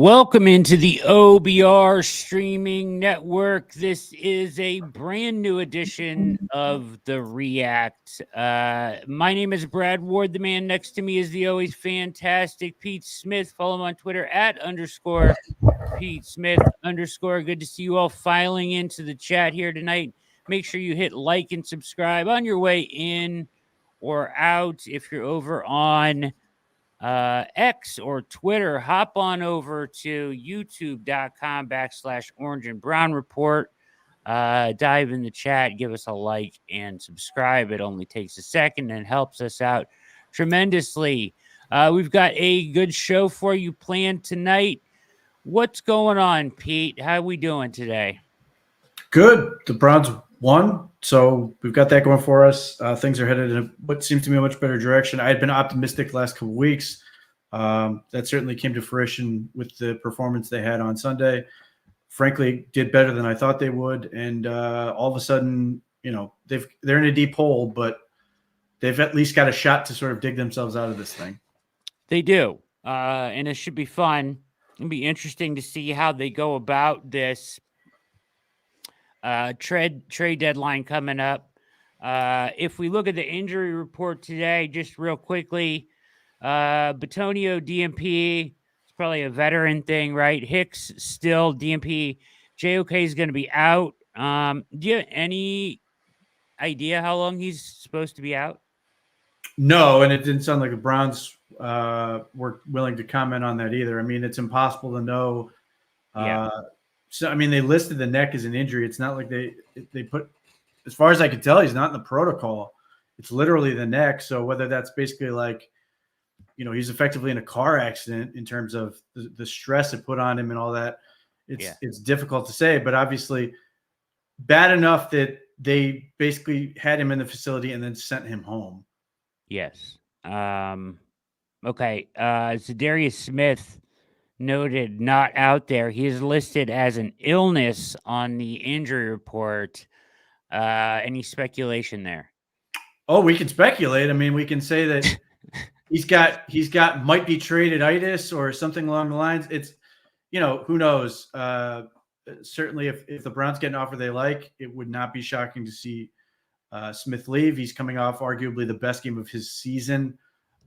Welcome into the OBR streaming network. This is a brand new edition of the React. My name is Brad Ward. The man next to me is the always fantastic Pete Smith. Follow him on Twitter at _Pete Smith _. Good to see you all filing into the chat here tonight. Make sure you hit like and subscribe on your way in or out. If you're over on X or Twitter, hop on over to youtube.com/Orange and Brown Report. Dive in the chat, give us a like and subscribe. It only takes a second and helps us out tremendously. We've got a good show for you planned tonight. What's going on, Pete? How are we doing today? Good. The Browns won, so we've got that going for us. Things are headed in what seems to be a much better direction. I had been optimistic the last couple of weeks. That certainly came to fruition with the performance they had on Sunday. Frankly, did better than I thought they would, and all of a sudden, they're in a deep hole, but they've at least got a shot to sort of dig themselves out of this thing. They do, and it should be fun. It'll be interesting to see how they go about this. Trade deadline coming up. If we look at the injury report today, just real quickly, Batonio DMP, it's probably a veteran thing, right? Hicks still DMP. JOK is going to be out. Do you have any idea how long he's supposed to be out? No, and it didn't sound like the Browns were willing to comment on that either. I mean, it's impossible to know. So, I mean, they listed the neck as an injury. It's not like they put, as far as I can tell, he's not in the protocol. It's literally the neck. So whether that's basically like, he's effectively in a car accident in terms of the stress it put on him and all that, it's difficult to say. But obviously bad enough that they basically had him in the facility and then sent him home. Yes. Okay. Zadarius Smith noted not out there. He is listed as an illness on the injury report. Any speculation there? Oh, we can speculate. I mean, we can say that he's got might be traded-itis or something along the lines. It's, who knows? Certainly if the Browns get an offer they like, it would not be shocking to see Smith leave. He's coming off arguably the best game of his season.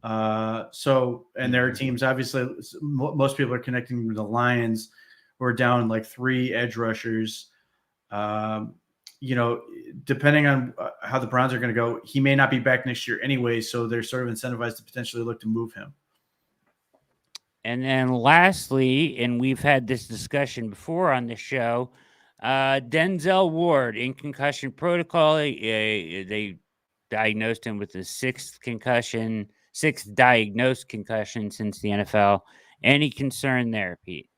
And there are teams, obviously, most people are connecting with the Lions, who are down like 3 edge rushers. Depending on how the Browns are going to go, he may not be back next year anyway. So they're sort of incentivized to potentially look to move him. And then lastly, and we've had this discussion before on the show, Denzel Ward in concussion protocol. They diagnosed him with the 6th diagnosed concussion since the NFL. Any concern there, Pete?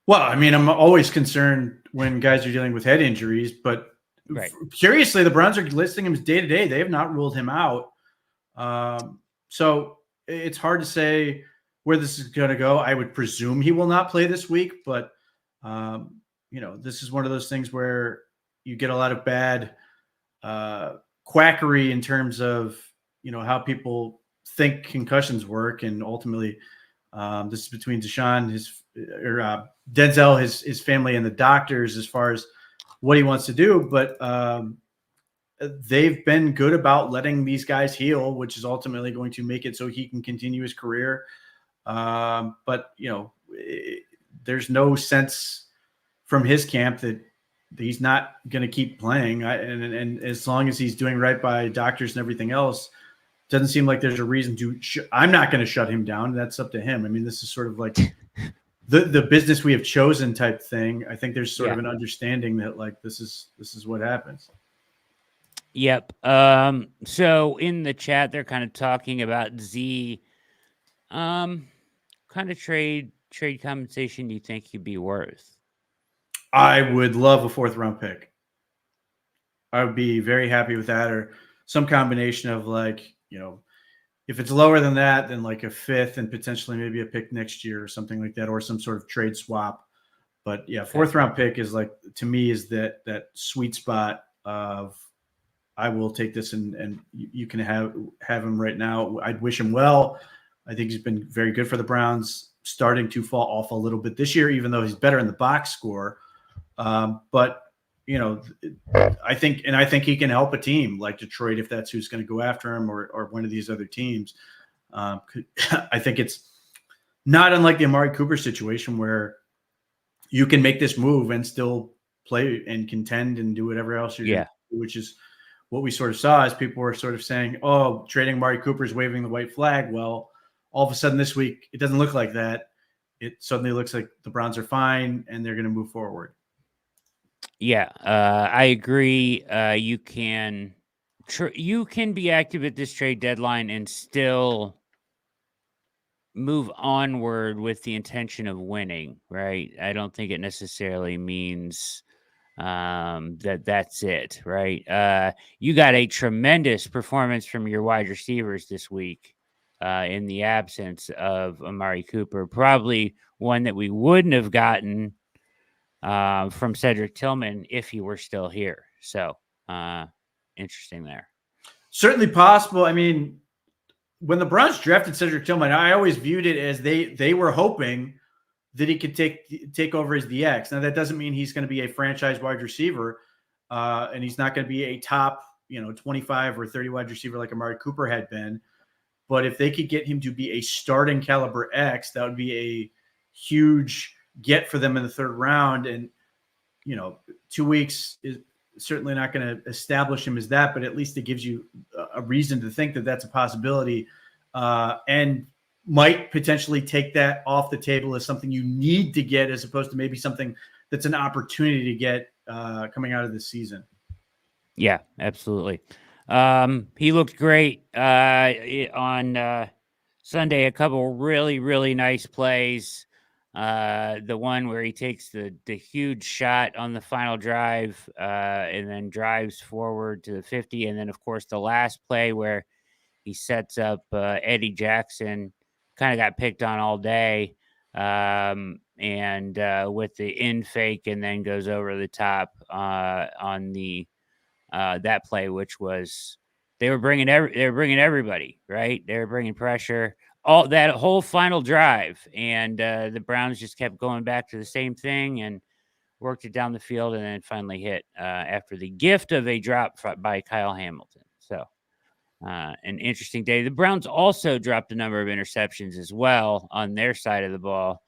Well, I mean, I'm always concerned when guys are dealing with head injuries, but curiously, the Browns are listing him as day-to-day. They have not ruled him out. So it's hard to say where this is going to go. I would presume he will not play this week, but, this is one of those things where you get a lot of bad quackery in terms of, how people think concussions work. And ultimately, this is between Denzel, his family, and the doctors as far as what he wants to do. But they've been good about letting these guys heal, which is ultimately going to make it so he can continue his career. But there's no sense from his camp that he's not going to keep playing. And as long as he's doing right by doctors and everything else, doesn't seem like there's a reason to. I'm not going to shut him down. That's up to him. I mean, this is sort of like the business we have chosen type thing. I think there's sort of an understanding that like this is what happens. Yep. So in the chat, they're kind of talking about Z. Kind of trade compensation do you think he'd be worth? I would love a 4th round pick. I would be very happy with that, or some combination of like, if it's lower than that, then like a 5th and potentially maybe a pick next year or something like that, or some sort of trade swap. But yeah, 4th round pick is like, to me, is that sweet spot of I will take this and you can have him right now. I'd wish him well. I think he's been very good for the Browns. starting to fall off a little bit this year, even though he's better in the box score. But I think he can help a team like Detroit if that's who's going to go after him, or one of these other teams. I think it's not unlike the Amari Cooper situation where you can make this move and still play and contend and do whatever else you're doing, which is what we sort of saw as people were sort of saying, oh, trading Amari Cooper is waving the white flag. Well, all of a sudden this week, it doesn't look like that. It suddenly looks like the Browns are fine and they're going to move forward. Yeah, I agree. You can be active at this trade deadline and still move onward with the intention of winning, right? I don't think it necessarily means that's it, right? You got a tremendous performance from your wide receivers this week in the absence of Amari Cooper, probably one that we wouldn't have gotten from Cedric Tilman if he were still here. So interesting there. Certainly possible. I mean, when the Browns drafted Cedric Tilman, I always viewed it as they were hoping that he could take over as the X. Now, that doesn't mean he's going to be a franchise wide receiver, and he's not going to be a top 25 or 30 wide receiver like Amari Cooper had been. But if they could get him to be a starting caliber X, that would be a huge get for them in the third round. And 2 weeks is certainly not going to establish him as that, but at least it gives you a reason to think that that's a possibility, and might potentially take that off the table as something you need to get, as opposed to maybe something that's an opportunity to get coming out of this season. Yeah, absolutely. He looked great on Sunday. A couple really, really nice plays. The one where he takes the huge shot on the final drive and then drives forward to the 50. And then, of course, the last play where he sets up Eddie Jackson, kind of got picked on all day, and with the in fake, and then goes over the top on the that play, which was they were bringing everybody, right? They were bringing pressure. All that whole final drive, and the Browns just kept going back to the same thing and worked it down the field, and then finally hit after the gift of a drop by Kyle Hamilton. So an interesting day. The Browns also dropped a number of interceptions as well on their side of the ball.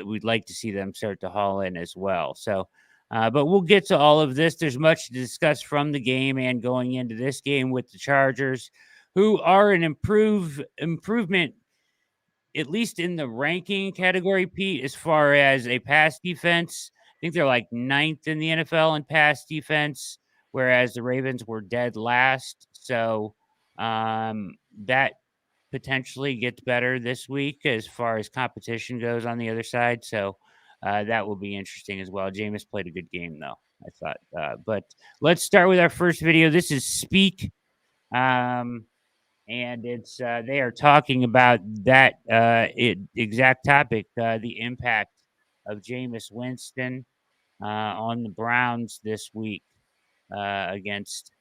We'd like to see them start to haul in as well. So, but we'll get to all of this. There's much to discuss from the game and going into this game with the Chargers, who are an improvement, at least in the ranking category, Pete, as far as a pass defense. I think they're like 9th in the NFL in pass defense, whereas the Ravens were dead last. So that potentially gets better this week as far as competition goes on the other side. So that will be interesting as well. Jameis played a good game, though, I thought. But let's start with our first video. This is Speak. And it's they are talking about that exact topic, the impact of Jameis Winston on the Browns this week against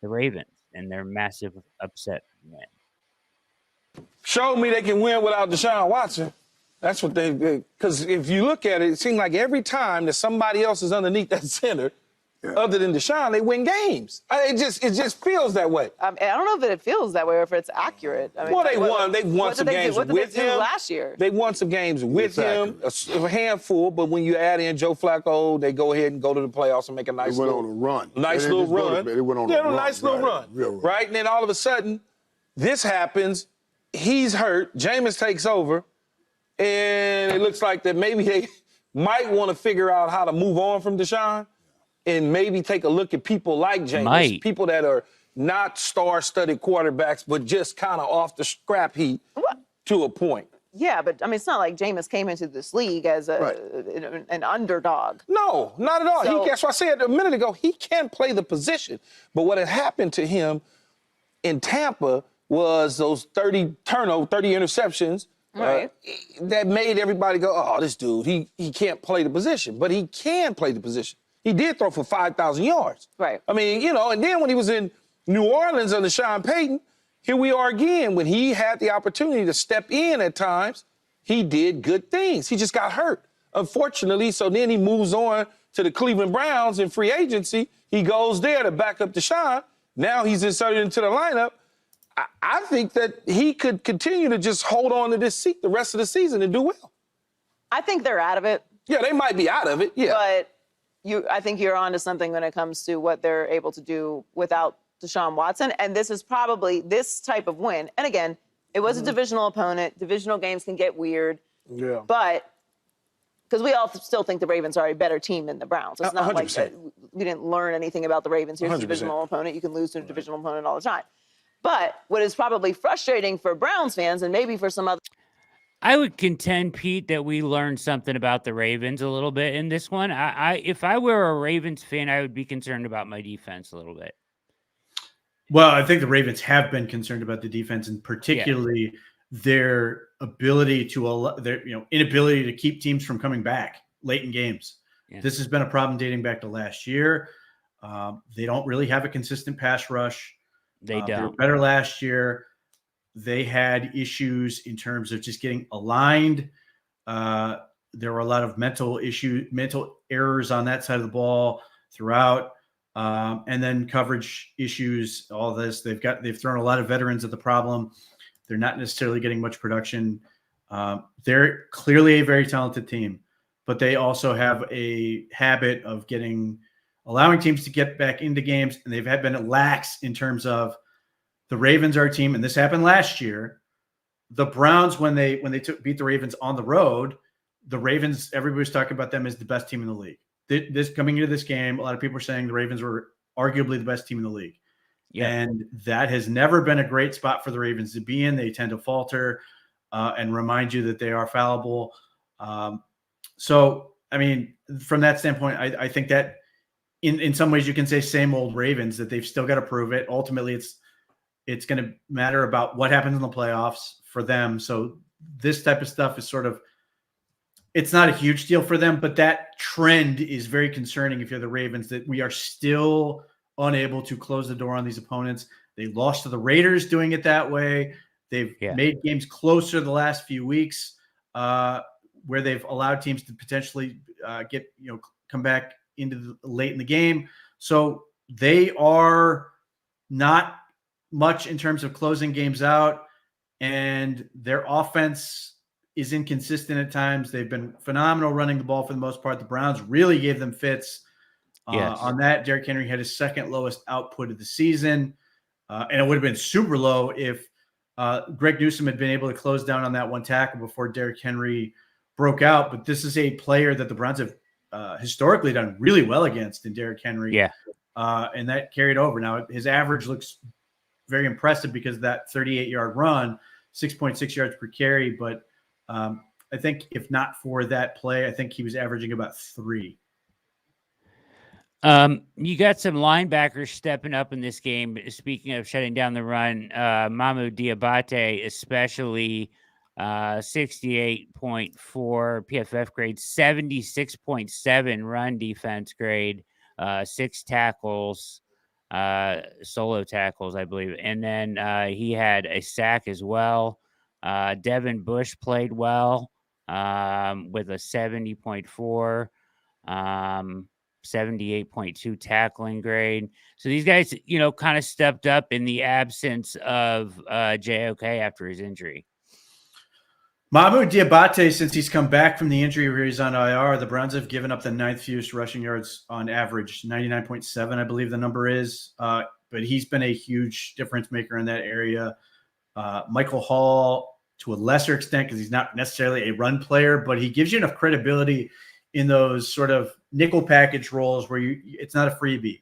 the Ravens and their massive upset win. Showed me they can win without Deshaun Watson. That's what they did. Because if you look at it, it seems like every time that somebody else is underneath that center, other than Deshaun, they win games. It just feels that way. I don't know if it feels that way or if it's accurate. I mean, well, they won some games with him. What did they do last year? They won some games with him, a handful. But when you add in JoeFlaco, they go ahead and go to the playoffs and make a nice. They went on a run. Nice little run. They went on a run. Nice little run. Right, and then all of a sudden, this happens. He's hurt. Jameis takes over, and it looks like that maybe they might want to figure out how to move on from Deshaun. And maybe take a look at people like Jameis, people that are not star-studded quarterbacks, but just kind of off the scrap heap to a point. Yeah, but I mean, it's not like Jameis came into this league as an underdog. No, not at all. So, that's what I said a minute ago. He can play the position. But what had happened to him in Tampa was those 30 interceptions that made everybody go, oh, this dude, he can't play the position. But he can play the position. He did throw for 5,000 yards. Right. I mean, and then when he was in New Orleans under Sean Payton, here we are again when he had the opportunity to step in at times he did good things. He just got hurt, unfortunately. So then he moves on to the Cleveland Browns in free agency. He goes there to back up Deshaun. Now he's inserted into the lineup. I think that he could continue to just hold on to this seat the rest of the season and do well. I think they're out of it. Yeah, they might be out of it. Yeah. But I think you're onto something when it comes to what they're able to do without Deshaun Watson. And this is probably this type of win. And again, it was a divisional opponent. Divisional games can get weird. Yeah. But because we all still think the Ravens are a better team than the Browns. It's not 100%. like we didn't learn anything about the Ravens. Here's a 100%. divisional opponent. You can lose to a divisional opponent all the time. But what is probably frustrating for Browns fans and maybe for some other. I would contend, Pete, that we learned something about the Ravens a little bit in this one. If I were a Ravens fan, I would be concerned about my defense a little bit. Well, I think the Ravens have been concerned about the defense, and particularly their ability their inability to keep teams from coming back late in games. Yeah. This has been a problem dating back to last year. They don't really have a consistent pass rush. They don't. They were better last year. They had issues in terms of just getting aligned. There were a lot of mental errors on that side of the ball throughout. And then coverage issues, all this. They've thrown a lot of veterans at the problem. They're not necessarily getting much production. They're clearly a very talented team, but they also have a habit of allowing teams to get back into games, and they've been lax in terms of the Ravens are a team, and this happened last year. The Browns, when they beat the Ravens on the road, the Ravens, everybody was talking about them as the best team in the league. This coming into this game, a lot of people are saying the Ravens were arguably the best team in the league. Yeah. And that has never been a great spot for the Ravens to be in. They tend to falter and remind you that they are fallible. So, I mean, from that standpoint, I think that in some ways you can say same old Ravens, that they've still got to prove it. Ultimately, it's going to matter about what happens in the playoffs for them. So this type of stuff is it's not a huge deal for them, but that trend is very concerning if you're the Ravens, that we are still unable to close the door on these opponents. They lost to the Raiders doing it that way. They've made games closer the last few weeks where they've allowed teams to potentially come back into late in the game. So they are not much in terms of closing games out, and their offense is inconsistent at times. They've been phenomenal running the ball for the most part. The Browns really gave them fits on that. Derrick Henry had his second lowest output of the season, and it would have been super low if Greg Newsome had been able to close down on that one tackle before Derrick Henry broke out. But this is a player that the Browns have historically done really well against in Derrick Henry. Yeah. And that carried over. Now his average looks very impressive because of that 38-yard run, 6.6 yards per carry. But I think if not for that play, I think he was averaging about 3. You got some linebackers stepping up in this game. Speaking of shutting down the run, Mamu Diabate, especially 68.4 PFF grade, 76.7 run defense grade, 6 tackles, solo tackles, I believe. And then he had a sack as well. Devin Bush played well with a 70.4, 78.2 tackling grade. So these guys, kind of stepped up in the absence of JOK after his injury. Mamu Diabate, since he's come back from the injury where he's on IR, the Browns have given up the 9th fewest rushing yards on average, 99.7, I believe the number is. But he's been a huge difference maker in that area. Michael Hall, to a lesser extent, because he's not necessarily a run player, but he gives you enough credibility in those sort of nickel package roles where it's not a freebie.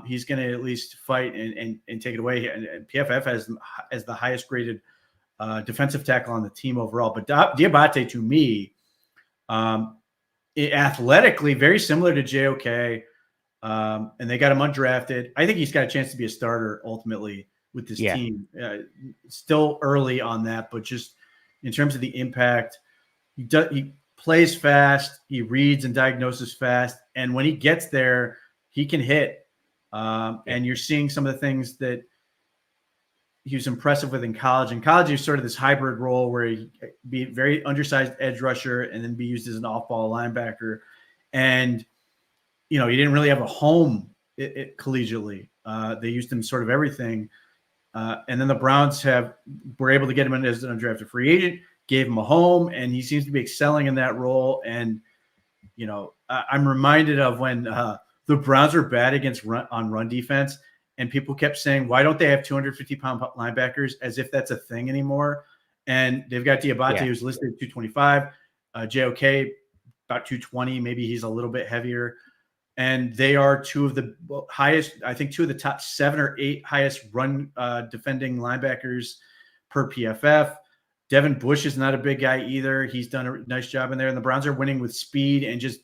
He's going to at least fight and take it away. And PFF has the highest graded defensive tackle on the team overall. But Diabate, to me, athletically very similar to JOK, and they got him undrafted. I think he's got a chance to be a starter ultimately with this team. Still early on that, but just in terms of the impact, he plays fast, he reads and diagnoses fast, and when he gets there, he can hit. And you're seeing some of the things that he was impressive with in college. In college, he was sort of this hybrid role where he be very undersized edge rusher and then be used as an off-ball linebacker. And, he didn't really have a home collegiately. They used him sort of everything. And then the Browns were able to get him in as an undrafted free agent, gave him a home, and he seems to be excelling in that role. And, I'm reminded of when the Browns were bad against run defense, and people kept saying, why don't they have 250-pound linebackers, as if that's a thing anymore? And they've got Diabate, who's listed at 225, JOK about 220, maybe he's a little bit heavier. And they are two of the highest, I think two of the top 7 or 8 highest run defending linebackers per PFF. Devin Bush is not a big guy either. He's done a nice job in there. And the Browns are winning with speed and just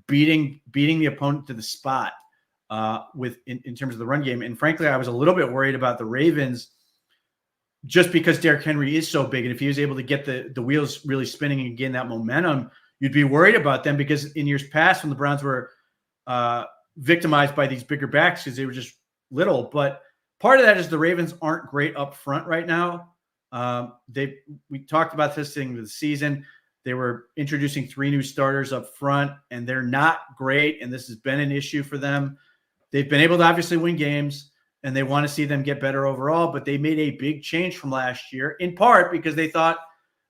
beating the opponent to the spot in terms of the run game. And frankly, I was a little bit worried about the Ravens just because Derrick Henry is so big. And if he was able to get the wheels really spinning and gain that momentum, you'd be worried about them, because in years past when the Browns were victimized by these bigger backs because they were just little. But part of that is the Ravens aren't great up front right now. We talked about this thing with the season. They were introducing 3 new starters up front, and they're not great. And this has been an issue for them. They've been able to obviously win games, and they want to see them get better overall. But they made a big change from last year, in part because they thought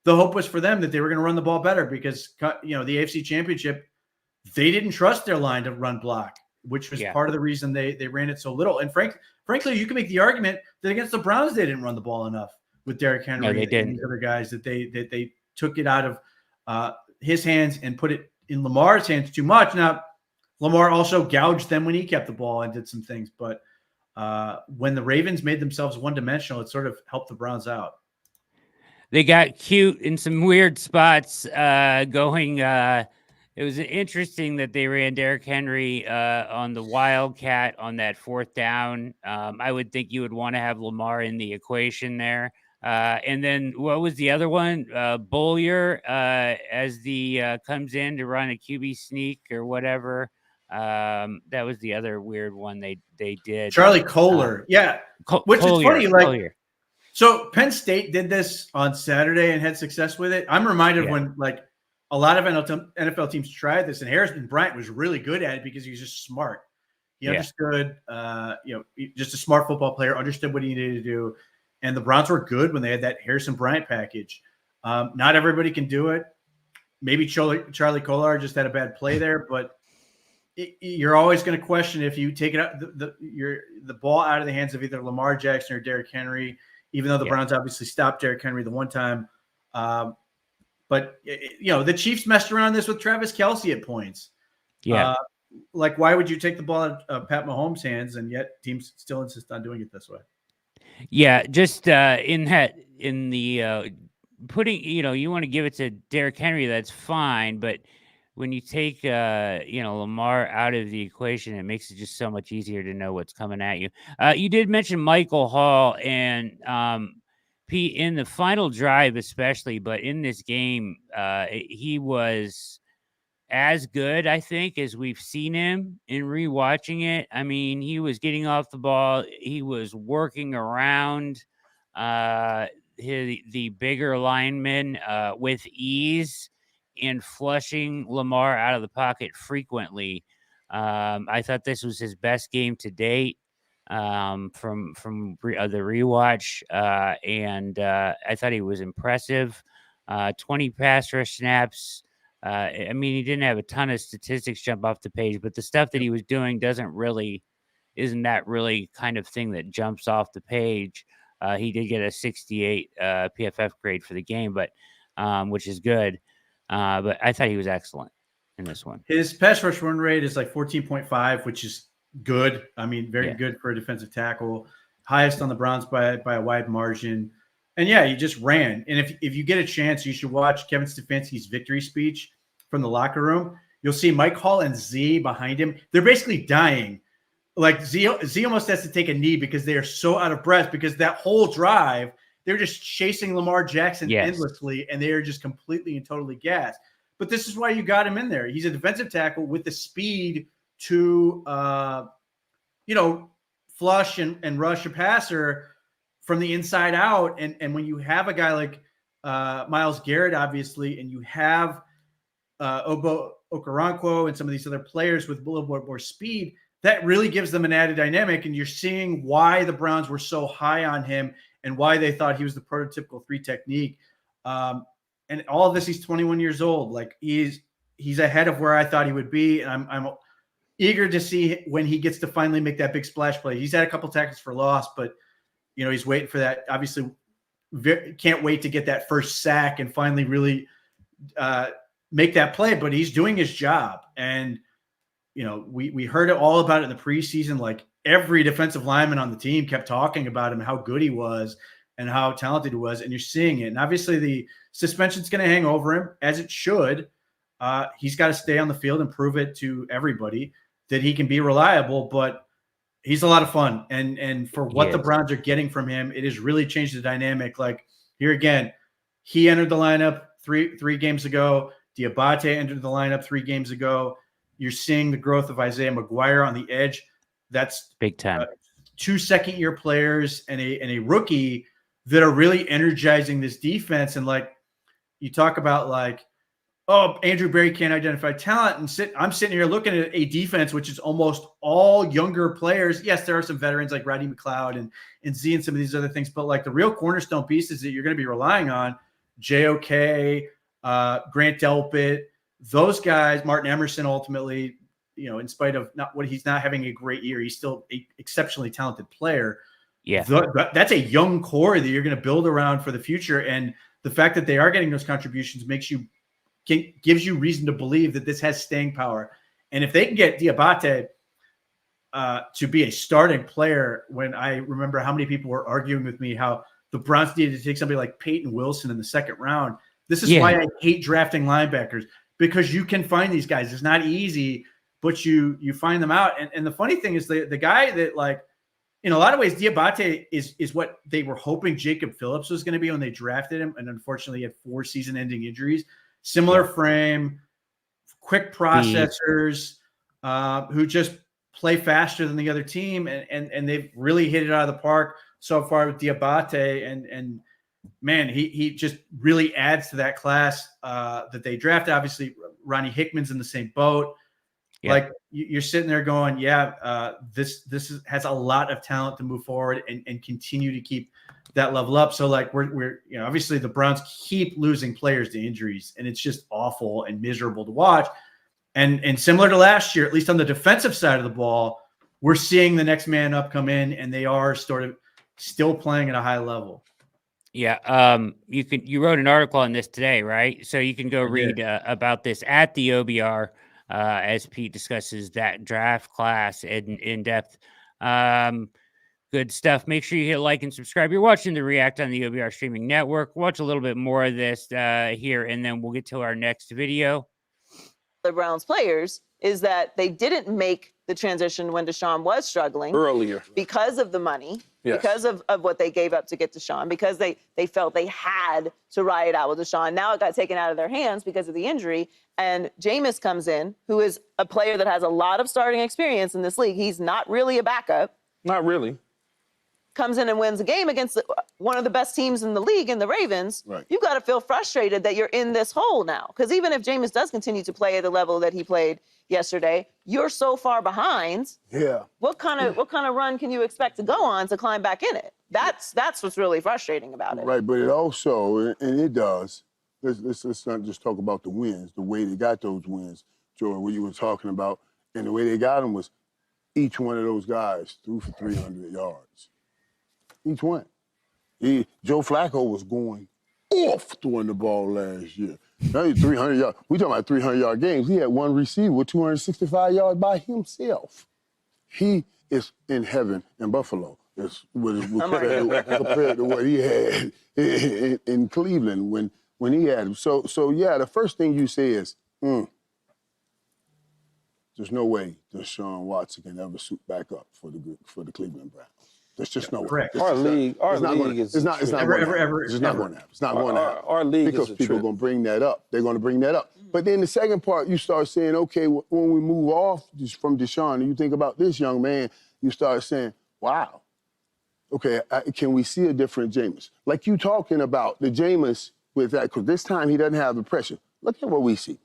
the hope was for them that they were going to run the ball better, because the AFC Championship, they didn't trust their line to run block, which was part of the reason they ran it so little. And frankly, you can make the argument that against the Browns, they didn't run the ball enough with Derrick Henry and the other guys, that they took it out of his hands and put it in Lamar's hands too much. Now, Lamar also gouged them when he kept the ball and did some things. But when the Ravens made themselves one-dimensional, it sort of helped the Browns out. They got cute in some weird spots going. It was interesting that they ran Derrick Henry on the Wildcat on that 4th down. I would think you would want to have Lamar in the equation there. And then what was the other one? Bollier as the comes in to run a QB sneak or whatever. That was the other weird one they did. Charlie Kohler. Which Collier, is funny. Like, Collier. So Penn State did this on Saturday and had success with it. I'm reminded when a lot of NFL teams tried this, and Harrison Bryant was really good at it because he was just smart. He understood, just a smart football player, understood what he needed to do. And the Browns were good when they had that Harrison Bryant package. Not everybody can do it. Maybe Charlie Kohler just had a bad play there, but you're always going to question if you take it out the ball out of the hands of either Lamar Jackson or Derrick Henry, even though the Browns obviously stopped Derrick Henry the one time. But the Chiefs messed around this with Travis Kelce at points. Like, why would you take the ball out of Pat Mahomes' hands, and yet teams still insist on doing it this way? Yeah, just in the putting, you want to give it to Derrick Henry, that's fine, but when you take Lamar out of the equation, it makes it just so much easier to know what's coming at you. You did mention Michael Hall, and Pete, in the final drive especially, but in this game, he was as good, I think, as we've seen him in rewatching it. I mean, he was getting off the ball. He was working around the bigger linemen with ease and flushing Lamar out of the pocket frequently. I thought this was his best game to date from the rewatch, and I thought he was impressive. 20 pass rush snaps. I mean, he didn't have a ton of statistics jump off the page, but the stuff that he was doing isn't that really kind of thing that jumps off the page. He did get a 68 PFF grade for the game, but which is good. But I thought he was excellent in this one. His pass rush run rate is like 14.5, which is good. I mean, very good for a defensive tackle. Highest on the Browns by a wide margin. And he just ran. And if you get a chance, you should watch Kevin Stefanski's victory speech from the locker room. You'll see Mike Hall and Z behind him. They're basically dying. Like Z almost has to take a knee because they are so out of breath, because that whole drive, they're just chasing Lamar Jackson endlessly, and they are just completely and totally gassed. But this is why you got him in there. He's a defensive tackle with the speed to, flush and rush a passer from the inside out. And when you have a guy like Myles Garrett, obviously, and you have Obo Okoronkwo and some of these other players with a little bit more speed, that really gives them an added dynamic. And you're seeing why the Browns were so high on him and why they thought he was the prototypical 3 technique. And all of this, he's 21 years old. Like he's ahead of where I thought he would be. And I'm eager to see when he gets to finally make that big splash play. He's had a couple tackles for loss, but he's waiting for that. Obviously, can't wait to get that first sack and finally really make that play. But he's doing his job, and we heard it all about it in the preseason. Like every defensive lineman on the team kept talking about him, how good he was and how talented he was, and you're seeing it. And obviously, the suspension's going to hang over him, as it should. He's got to stay on the field and prove it to everybody that he can be reliable, but he's a lot of fun. And for what the Browns are getting from him, it has really changed the dynamic. Like here again, he entered the lineup three games ago. Diabate entered the lineup 3 games ago. You're seeing the growth of Isaiah McGuire on the edge. That's big time. 2 second-year players and a rookie that are really energizing this defense. And like you talk about, like, oh, Andrew Berry can't identify talent. And I'm sitting here looking at a defense which is almost all younger players. Yes, there are some veterans like Rodney McLeod and Z and some of these other things, but like the real cornerstone pieces that you're going to be relying on, JOK, Grant Delpit, those guys, Martin Emerson, ultimately, in spite of he's not having a great year, he's still an exceptionally talented player. Yeah. That's a young core that you're going to build around for the future. And the fact that they are getting those contributions gives you reason to believe that this has staying power. And if they can get Diabate to be a starting player, when I remember how many people were arguing with me how the Browns needed to take somebody like Peyton Wilson in the 2nd round. This is why I hate drafting linebackers, because you can find these guys. It's not easy, but you find them out. And the funny thing is the guy that, like, in a lot of ways, Diabate is what they were hoping Jacob Phillips was going to be when they drafted him. And unfortunately, he had 4 season-ending injuries. Similar frame, quick processors, who just play faster than the other team, and they've really hit it out of the park so far with Diabate. And man, he just really adds to that class that they drafted. Obviously, Ronnie Hickman's in the same boat. Yeah. Like you're sitting there going, this has a lot of talent to move forward and continue to keep that level up. So like we're obviously the Browns keep losing players to injuries, and it's just awful and miserable to watch. And similar to last year, at least on the defensive side of the ball, we're seeing the next man up come in, and they are sort of still playing at a high level. Yeah. You wrote an article on this today, right? So you can go read about this at the OBR as Pete discusses that draft class in depth. Good stuff. Make sure you hit like and subscribe. You're watching the React on the OBR streaming network. Watch a little bit more of this here, and then we'll get to our next video. The Browns players is that they didn't make the transition when Deshaun was struggling earlier because of the money, because of what they gave up to get Deshaun, because they felt they had to ride it out with Deshaun. Now it got taken out of their hands because of the injury. And Jameis comes in, who is a player that has a lot of starting experience in this league. He's not really a backup. Not really. Comes in and wins a game against one of the best teams in the league, in the Ravens. Right. You've got to feel frustrated that you're in this hole now. Because even if Jameis does continue to play at the level that he played yesterday, you're so far behind. Yeah. What kind of run can you expect to go on to climb back in it? That's what's really frustrating about it. Right, but it also, and it does, let's not just talk about the wins, the way they got those wins, Joey, what you were talking about, and the way they got them was each one of those guys threw for 300 yards. Each one. JoeFlaco was going off throwing the ball last year. Now he's 300 yards. We talking about 300-yard games. He had one receiver with 265 yards by himself. He is in heaven in Buffalo. Compared to what he had in Cleveland when he had him. So yeah, the first thing you say is, there's no way Deshaun Watson can ever suit back up for the Cleveland Browns. There's just no way. Our league is it's not going to happen. It's not going to happen. It's not going to happen. Our league because is a people are going to bring that up. They're going to bring that up. But then the second part, you start saying, okay, when we move off from Deshaun, and you think about this young man, you start saying, wow, okay, can we see a different Jameis? Like you talking about the Jameis with that, because this time he doesn't have the pressure. Look at what we see.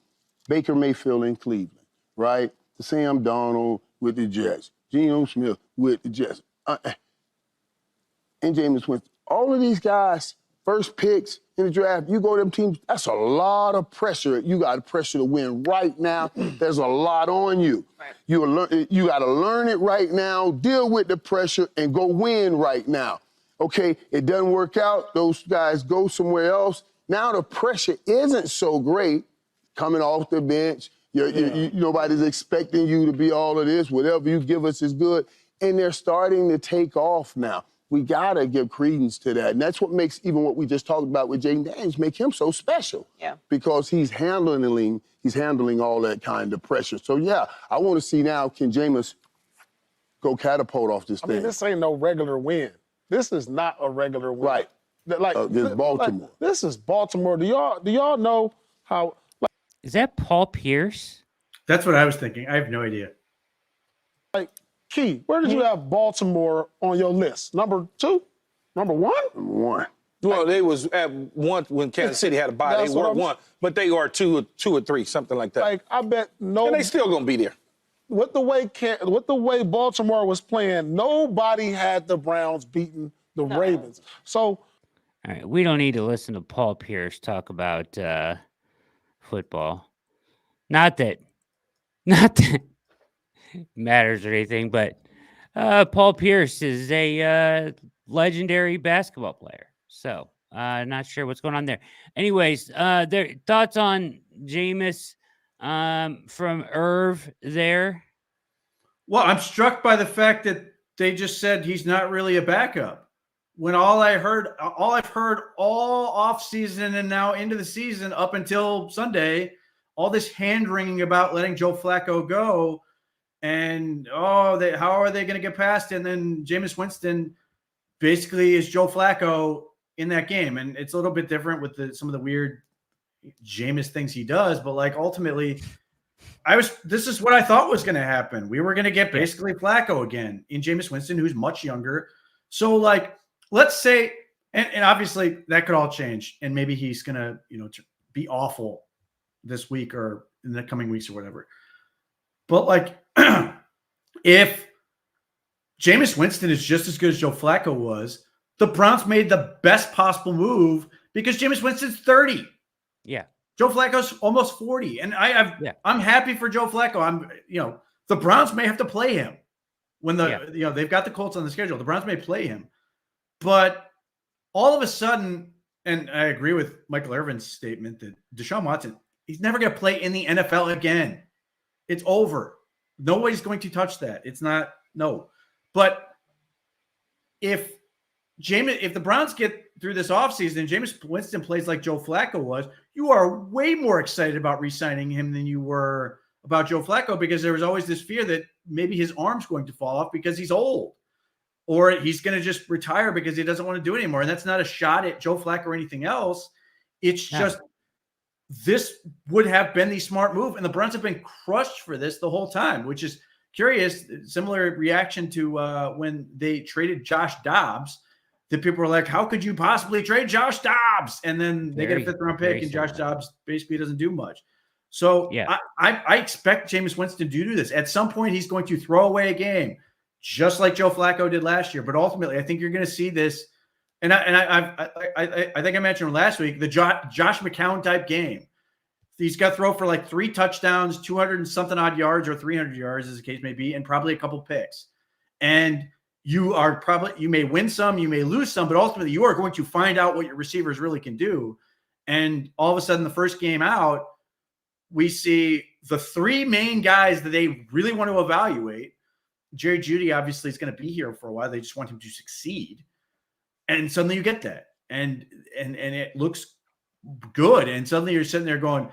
Baker Mayfield in Cleveland, right? Sam Darnold with the Jets. Geno Smith with the Jets. And Jameis Winston. All of these guys, first picks in the draft, you go to them teams, that's a lot of pressure. You got pressure to win right now. There's a lot on you. Right. You got to learn it right now, deal with the pressure, and go win right now. Okay, it doesn't work out. Those guys go somewhere else. Now the pressure isn't so great coming off the bench. Nobody's expecting you to be all of this. Whatever you give us is good. And they're starting to take off now. We got to give credence to that. And that's what makes even what we just talked about with Jaden Daniels make him so special. Yeah. Because he's handling all that kind of pressure. So, yeah, I want to see now, can Jameis go catapult off this thing? I mean, this ain't no regular win. This is not a regular win. Right. This Baltimore. This is Baltimore. Do y'all know how? Is that Paul Pierce? That's what I was thinking. I have no idea. Key, where did you have Baltimore on your list? Number 2? Number 1? Number 1. Well, they was at 1 when Kansas City had a bye. They were 1, but they are 2 or 3, something like that. Like, I bet no. And they still gonna be there. With the way Baltimore was playing, nobody had the Browns beating the Ravens. So, All right, we don't need to listen to Paul Pierce talk about football. Not that matters or anything, but Paul Pierce is a legendary basketball player. So not sure what's going on there. Anyways, their thoughts on Jameis from Irv there. Well, I'm struck by the fact that they just said he's not really a backup. When all I've heard all offseason and now into the season up until Sunday, all this hand-wringing about letting JoeFlaco go and, how are they going to get past it? And then Jameis Winston basically is JoeFlaco in that game. And it's a little bit different with some of the weird Jameis things he does. But, like, ultimately, this is what I thought was going to happen. We were going to get basically Flacco again in Jameis Winston, who's much younger. So, like, let's say, and obviously that could all change. And maybe he's going to, be awful this week or in the coming weeks or whatever. But, like, if Jameis Winston is just as good as JoeFlaco was, the Browns made the best possible move because Jameis Winston's 30. Yeah. Joe Flacco's almost 40. And I'm happy for Joe Flacco. The Browns may have to play him when they've got the Colts on the schedule. The Browns may play him. But all of a sudden, and I agree with Michael Irvin's statement that Deshaun Watson, he's never going to play in the NFL again. It's over. Nobody's going to touch that. It's not, no. But if the Browns get through this offseason and Jameis Winston plays like Joe Flacco was, you are way more excited about re-signing him than you were about Joe Flacco, because there was always this fear that maybe his arm's going to fall off because he's old, or he's going to just retire because he doesn't want to do it anymore. And that's not a shot at Joe Flacco or anything else. It's just this would have been the smart move, and the Browns have been crushed for this the whole time, which is curious. Similar reaction to when they traded Josh Dobbs. The people were like, how could you possibly trade Josh Dobbs? And then they get a 5th-round pick, and Josh Dobbs basically doesn't do much. So I expect Jameis Winston to do this. At some point, he's going to throw away a game, just like Joe Flacco did last year. But ultimately, I think you're going to see this. And I think I mentioned last week, the Josh McCown type game. He's got to throw for like 3 touchdowns, 200 and something odd yards, or 300 yards, as the case may be, and probably a couple picks. And you may win some, you may lose some, but ultimately you are going to find out what your receivers really can do. And all of a sudden, the first game out, we see the 3 main guys that they really want to evaluate. Jerry Jeudy obviously is going to be here for a while. They just want him to succeed. And suddenly you get that. And it looks good. And suddenly you're sitting there going,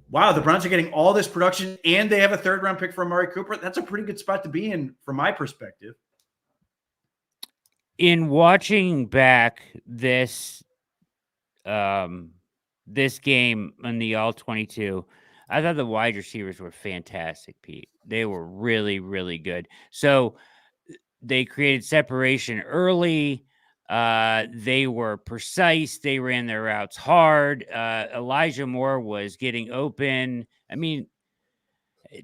wow, the Browns are getting all this production and they have a 3rd-round pick for Amari Cooper. That's a pretty good spot to be in from my perspective. In watching back this this game on the All-22, I thought the wide receivers were fantastic, Pete. They were really, really good. So they created separation early. They were precise. They ran their routes hard. Elijah Moore was getting open. I mean,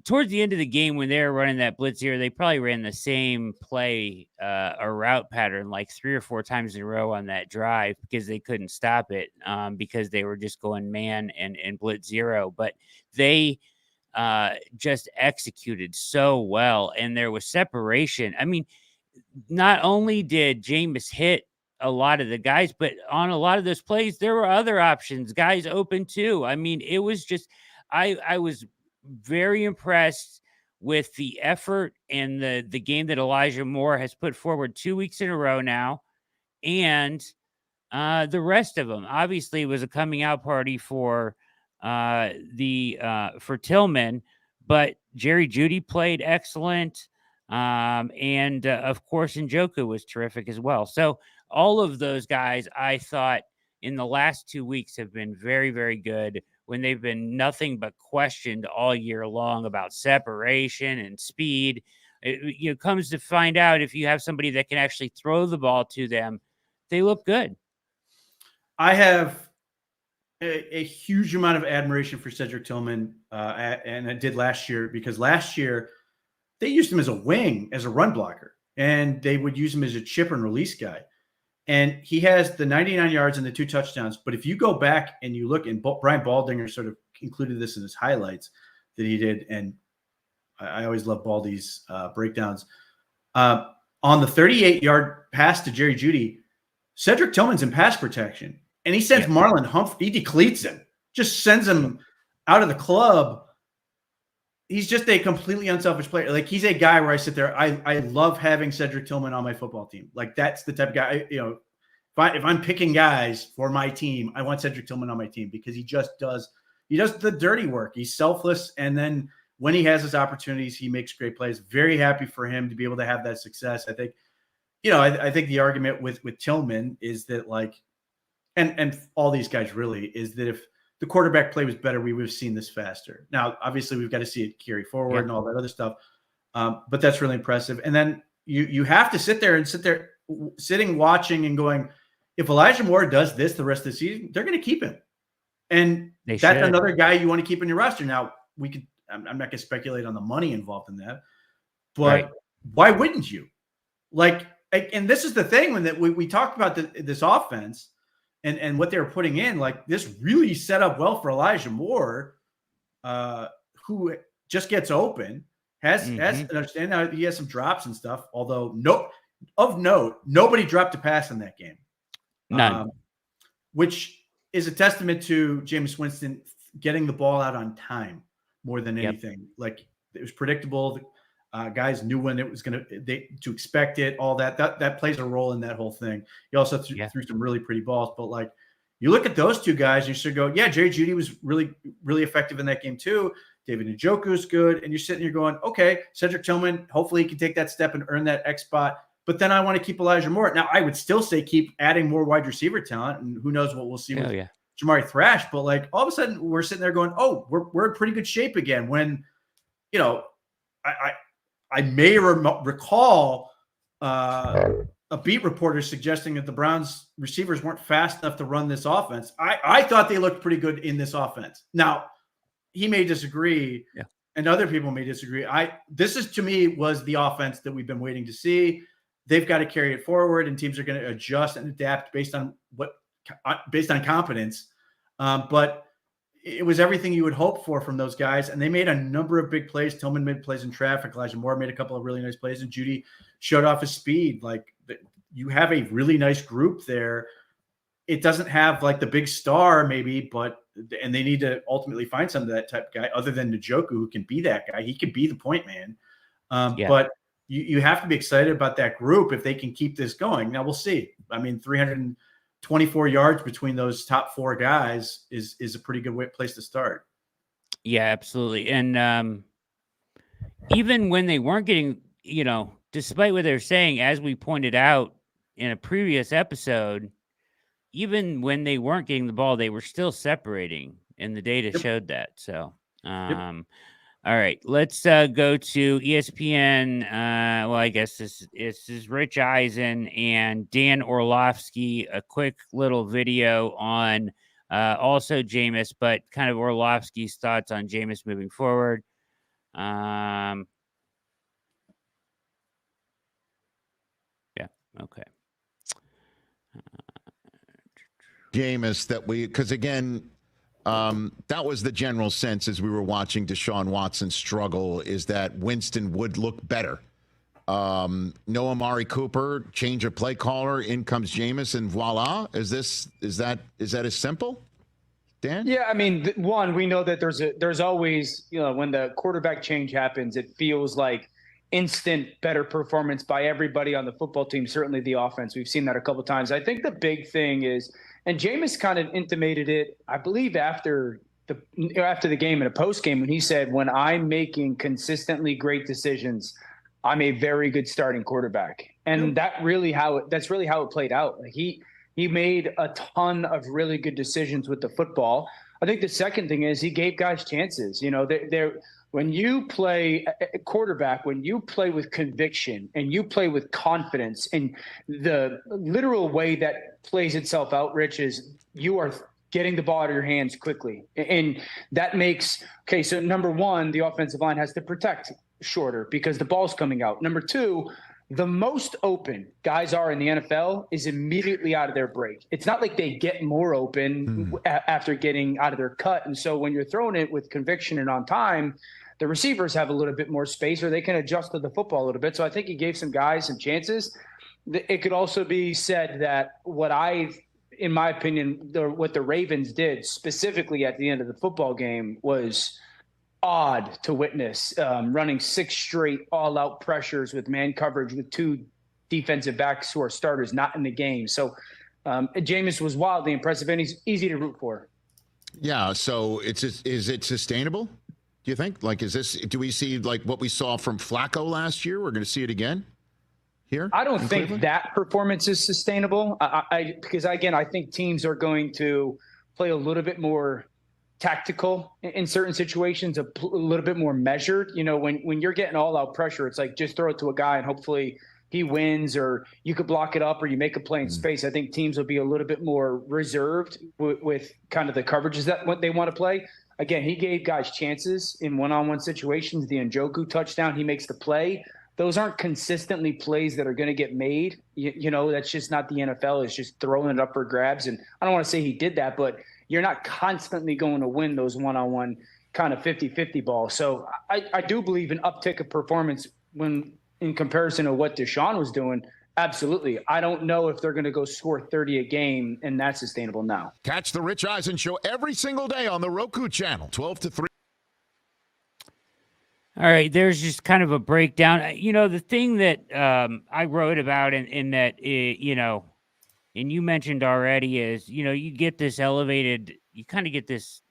towards the end of the game when they were running that blitz here, they probably ran the same play or route pattern like 3 or 4 times in a row on that drive because they couldn't stop it because they were just going man and blitz zero. But they just executed so well, and there was separation. I mean, not only did Jameis hit a lot of the guys, but on a lot of those plays, there were other options, guys open too. I mean, it was just, I was very impressed with the effort and the game that Elijah Moore has put forward 2 weeks in a row now. And the rest of them, obviously, it was a coming out party for Tillman, but Jerry Jeudy played excellent. And of course, Njoku was terrific as well. So all of those guys, I thought in the last 2 weeks have been very, very good when they've been nothing but questioned all year long about separation and speed. It comes to find out if you have somebody that can actually throw the ball to them, they look good. I have a huge amount of admiration for Cedric Tilman, and I did last year because last year they used him as a wing, as a run blocker, and they would use him as a chip and release guy. And he has the 99 yards and the 2 touchdowns. But if you go back and you look, and Brian Baldinger sort of included this in his highlights that he did, and I always love Baldy's breakdowns. On the 38-yard pass to Jerry Jeudy, Cedric Tillman's in pass protection, and he sends Marlon Humphrey, he decleats him, just sends him out of the club. He's just a completely unselfish player. Like, he's a guy where I sit there. I love having Cedric Tilman on my football team. Like, that's the type of guy, if I'm picking guys for my team, I want Cedric Tilman on my team because he does the dirty work. He's selfless. And then when he has his opportunities, he makes great plays. Very happy for him to be able to have that success. I think, I think the argument with Tillman is that, like, and all these guys really, is that if the quarterback play was better, we would have seen this faster. Now, obviously, we've got to see it carry forward and all that other stuff. But that's really impressive. And then you have to sit there, watching and going, if Elijah Moore does this the rest of the season, they're going to keep him. And that's another guy you want to keep in your roster. Now, I'm not going to speculate on the money involved in that, but why wouldn't you? Like, and this is the thing when we talked about this offense and what they were putting in, like, this really set up well for Elijah Moore, who just gets open, has an understanding. Now, he has some drops and stuff, although nobody dropped a pass in that game. None. Which is a testament to Jameis Winston getting the ball out on time more than anything. Like, it was predictable. Guys knew when it was going to expect it, all that plays a role in that whole thing. He also threw some really pretty balls, but, like, you look at those two guys, you should go, Jerry Jeudy was really, really effective in that game too. David Njoku is good. And you're sitting here going, okay, Cedric Tilman, hopefully he can take that step and earn that X spot. But then I want to keep Elijah Moore. Now, I would still say keep adding more wide receiver talent, and who knows what we'll see with Jamari Thrash. But, like, all of a sudden we're sitting there going, oh, we're in pretty good shape again. When, I may recall a beat reporter suggesting that the Browns receivers weren't fast enough to run this offense. I thought they looked pretty good in this offense. Now, he may disagree, and other people may disagree. This is, to me, was the offense that we've been waiting to see. They've got to carry it forward, and teams are going to adjust and adapt based on competence. But it was everything you would hope for from those guys, and they made a number of big plays. Tillman made plays in traffic. Elijah Moore made a couple of really nice plays, and Jeudy showed off his speed. Like, you have a really nice group there. It doesn't have, like, the big star maybe, and they need to ultimately find some of that type of guy other than Njoku, who can be that guy. He could be the point man. But you have to be excited about that group if they can keep this going. Now, we'll see. I mean, 324 yards between those top 4 guys is a pretty good place to start. Yeah, absolutely. And even when they weren't getting, despite what they're saying, as we pointed out in a previous episode, even when they weren't getting the ball, they were still separating, and the data showed that. So, All right, let's go to ESPN. Well, I guess this is Rich Eisen and Dan Orlovsky. A quick little video on also Jameis, but kind of Orlovsky's thoughts on Jameis moving forward. Yeah, okay. Jameis, because again, that was the general sense as we were watching Deshaun Watson struggle, is that Winston would look better. No Amari Cooper, change of play caller, in comes Jameis, and voila. Is that as simple, Dan? Yeah, I mean, one, we know that there's always, when the quarterback change happens, it feels like instant better performance by everybody on the football team, certainly the offense. We've seen that a couple times. I think the big thing is, and Jameis kind of intimated it, I believe, after the game in a post game, when he said, when I'm making consistently great decisions, I'm a very good starting quarterback. And that's really how it played out. Like he made a ton of really good decisions with the football. I think the second thing is he gave guys chances. When you play quarterback, when you play with conviction and you play with confidence, and the literal way that plays itself out, Rich, is you are getting the ball out of your hands quickly. And that makes, so number one, the offensive line has to protect shorter because the ball's coming out. Number two, the most open guys are in the NFL is immediately out of their break. It's not like they get more open after getting out of their cut. And so when you're throwing it with conviction and on time, the receivers have a little bit more space, or they can adjust to the football a little bit. So I think he gave some guys some chances. It could also be said that in my opinion, what the Ravens did specifically at the end of the football game was odd to witness, running 6 straight all-out pressures with man coverage with 2 defensive backs who are starters not in the game. So Jameis was wildly impressive, and he's easy to root for. Yeah, so is it sustainable, do you think? Like, do we see like what we saw from Flacco last year? We're going to see it again here? I don't think Cleveland? that performance is sustainable. Because, again, I think teams are going to play a little bit more tactical in certain situations, a little bit more measured. When you're getting all out pressure, it's like just throw it to a guy and hopefully he wins, or you could block it up, or you make a play in space. I think teams will be a little bit more reserved with kind of the coverages that what they want to play. Again, he gave guys chances in one-on-one situations. The Njoku touchdown, he makes the play. Those aren't consistently plays that are going to get made. That's just not the NFL. It's just throwing it up for grabs. And I don't want to say he did that, but you're not constantly going to win those one-on-one kind of 50-50 balls. So I do believe an uptick of performance when in comparison to what Deshaun was doing. Absolutely. I don't know if they're going to go score 30 a game, and that's sustainable now. Catch the Rich Eisen Show every single day on the Roku channel, 12 to 3. All right, there's just kind of a breakdown. The thing that I wrote about in that, and you mentioned already is, you get this elevated, you kind of get this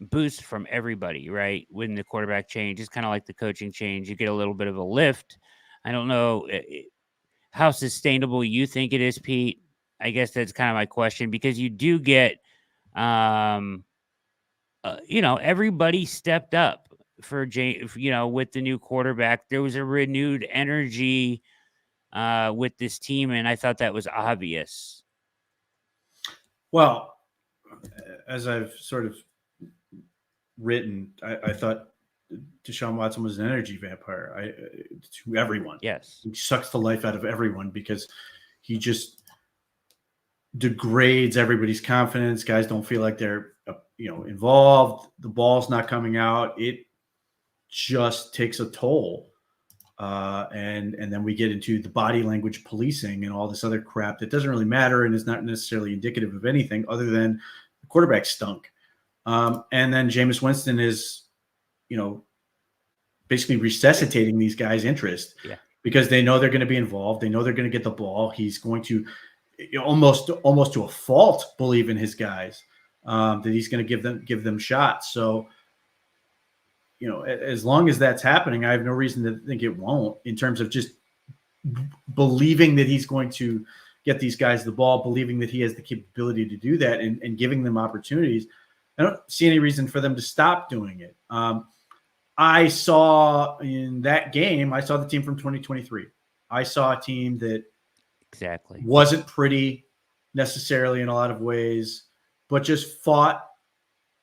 boost from everybody, right? When the quarterback change, it's kind of like the coaching change. You get a little bit of a lift. I don't know how sustainable you think it is, Pete. I guess that's kind of my question, because you do get, everybody stepped up for with the new quarterback. There was a renewed energy with this team, and I thought that was obvious. Well, as I've sort of written, I thought Deshaun Watson was an energy vampire to everyone. Yes. He sucks the life out of everyone because he just degrades everybody's confidence. Guys don't feel like they're involved. The ball's not coming out. It just takes a toll. And then we get into the body language policing and all this other crap that doesn't really matter and is not necessarily indicative of anything other than the quarterback stunk. And then Jameis Winston is, basically resuscitating these guys' interest because they know they're going to be involved. They know they're going to get the ball. He's going to almost to a fault believe in his guys, that he's going to give them shots. So, as long as that's happening, I have no reason to think it won't, in terms of just believing that he's going to get these guys the ball, believing that he has the capability to do that, and giving them opportunities. I don't see any reason for them to stop doing it. I saw in that game, I saw the team from 2023. I saw a team that Exactly. wasn't pretty necessarily in a lot of ways, but just fought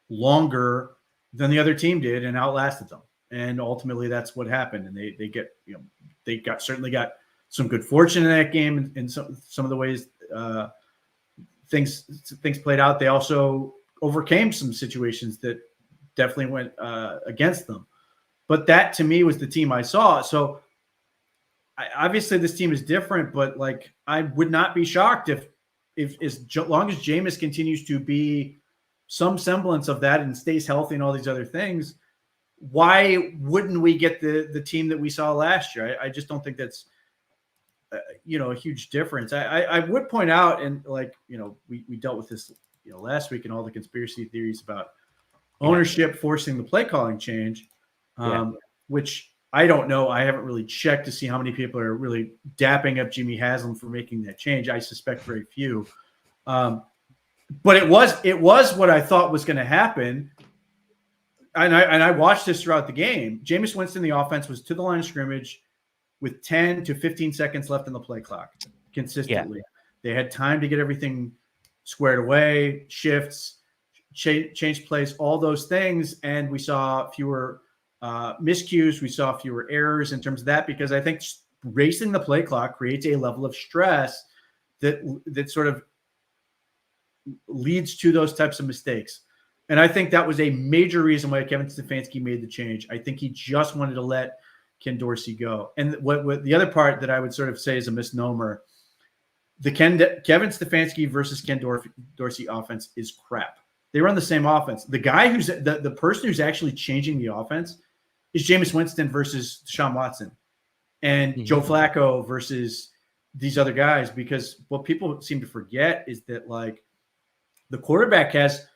longer than the other team did and outlasted them. And ultimately that's what happened. And they certainly got some good fortune in that game in some of the ways things played out. They also overcame some situations that definitely went against them. But that to me was the team I saw. So obviously this team is different, but like I would not be shocked if as long as Jameis continues to be some semblance of that and stays healthy and all these other things, why wouldn't we get the team that we saw last year? I just don't think that's a huge difference. I would point out, and like we dealt with this last week and all the conspiracy theories about ownership forcing the play calling change. Which I don't know. I haven't really checked to see how many people are really dapping up Jimmy Haslam for making that change. I suspect very few. But it was what I thought was going to happen. And I watched this throughout the game. Jameis Winston, the offense, was to the line of scrimmage with 10 to 15 seconds left in the play clock consistently. They had time to get everything squared away, shifts, change plays, all those things. And we saw fewer miscues. We saw fewer errors in terms of that, because I think racing the play clock creates a level of stress that sort of leads to those types of mistakes. And I think that was a major reason why Kevin Stefanski made the change. I think he just wanted to let Ken Dorsey go. And what the other part that I would sort of say is a misnomer, the Kevin Stefanski versus Ken Dorsey offense is crap. They run the same offense. The guy who's the person who's actually changing the offense is Jameis Winston versus Deshaun Watson and JoeFlaco versus these other guys, because what people seem to forget is that like the quarterback has,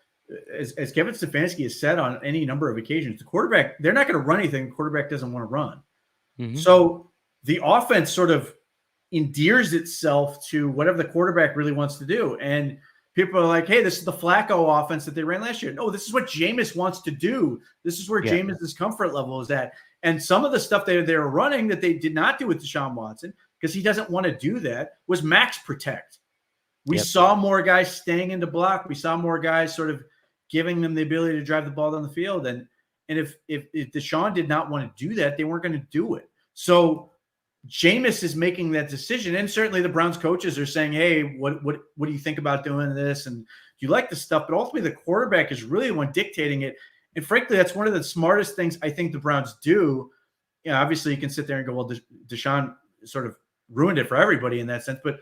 as Kevin Stefanski has said on any number of occasions, the quarterback, they're not going to run anything the quarterback doesn't want to run. So the offense sort of endears itself to whatever the quarterback really wants to do. And people are like, hey, this is the Flacco offense that they ran last year. No, this is what Jameis wants to do. This is where Jameis' comfort level is at. And some of the stuff they were running that they did not do with Deshaun Watson, because he doesn't want to do that, was max protect. We saw more guys staying into block. We saw more guys sort of giving them the ability to drive the ball down the field. And if Deshaun did not want to do that, they weren't going to do it. So Jameis is making that decision. And certainly the Browns coaches are saying, hey, what do you think about doing this? And do you like this stuff? But ultimately the quarterback is really the one dictating it. And frankly, that's one of the smartest things I think the Browns do. Obviously you can sit there and go, well, Deshaun sort of ruined it for everybody in that sense. But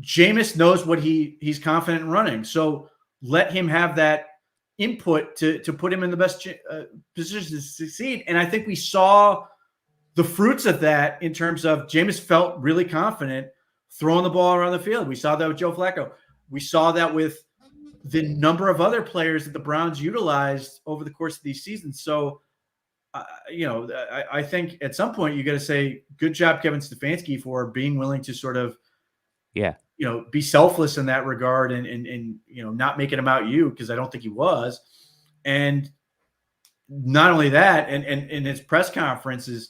Jameis knows what he's confident in running. So let him have that input to put him in the best position to succeed. And I think we saw the fruits of that in terms of Jameis felt really confident throwing the ball around the field. We saw that with JoeFlaco. We saw that with the number of other players that the Browns utilized over the course of these seasons. So, I think at some point you got to say, good job, Kevin Stefanski, for being willing to sort of, be selfless in that regard and not make it about you, because I don't think he was. And not only that, and in his press conferences,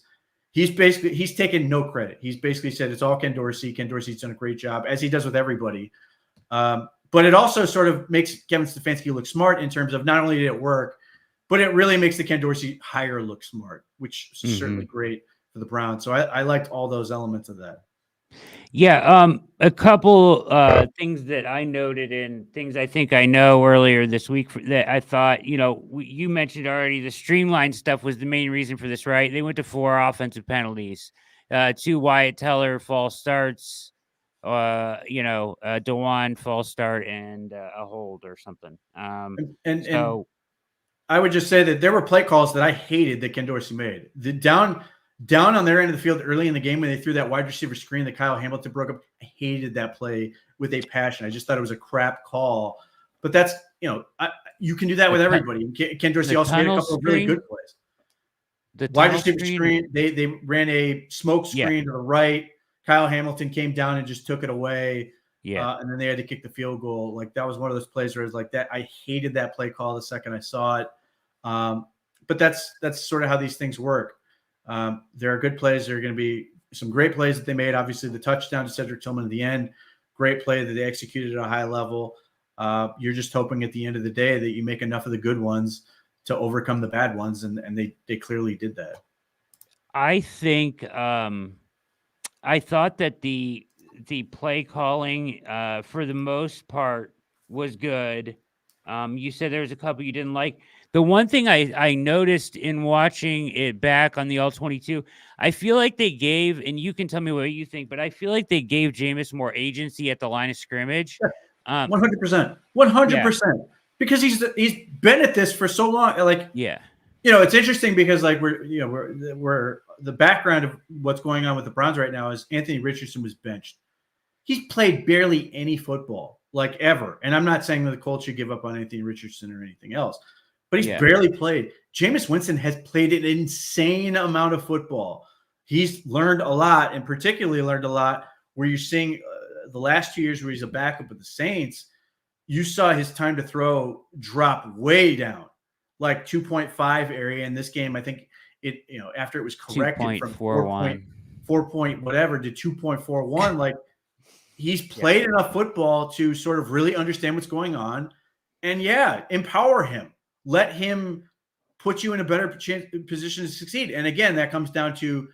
he's taken no credit. He's basically said it's all Ken Dorsey. Ken Dorsey's done a great job, as he does with everybody. But it also sort of makes Kevin Stefanski look smart in terms of not only did it work, but it really makes the Ken Dorsey hire look smart, which is certainly great for the Browns. So I liked all those elements of that. Yeah, a couple things that I noted and things I think I know earlier this week that I thought, you mentioned already, the streamlined stuff was the main reason for this, right? They went to 4 offensive penalties, 2 Wyatt Teller false starts, Dawand false start, and a hold or something. And I would just say that there were play calls that I hated that Ken Dorsey made. The down on their end of the field early in the game when they threw that wide receiver screen that Kyle Hamilton broke up, I hated that play with a passion. I just thought it was a crap call. But that's, you can do that with everybody. Ken Dorsey also made a couple of really good plays. The wide receiver screen, they ran a smoke screen to the right. Kyle Hamilton came down and just took it away. And then they had to kick the field goal. Like, that was one of those plays where it was like that. I hated that play call the second I saw it. but that's sort of how these things work. There are good plays. There are going to be some great plays that they made. Obviously, the touchdown to Cedric Tilman at the end, great play that they executed at a high level. You're just hoping at the end of the day that you make enough of the good ones to overcome the bad ones, and they clearly did that. I think I thought that the play calling for the most part was good. You said there was a couple you didn't like. The one thing I noticed in watching it back on the All-22, I feel like they gave, and you can tell me what you think, but I feel like they gave Jameis more agency at the line of scrimmage. 100%, 100%, because he's been at this for so long. Like, yeah, it's interesting because like we're the background of what's going on with the Browns right now is Anthony Richardson was benched. He's played barely any football, like ever. And I'm not saying that the Colts should give up on Anthony Richardson or anything else, but he's barely played. Jameis Winston has played an insane amount of football. He's learned a lot, and particularly learned a lot where you're seeing the last 2 years where he's a backup with the Saints, you saw his time to throw drop way down, like 2.5 area. In this game, I think it, after it was corrected from 4 point whatever to 2.41, like he's played enough football to sort of really understand what's going on, and empower him, let him put you in a better position to succeed. And again, that comes down to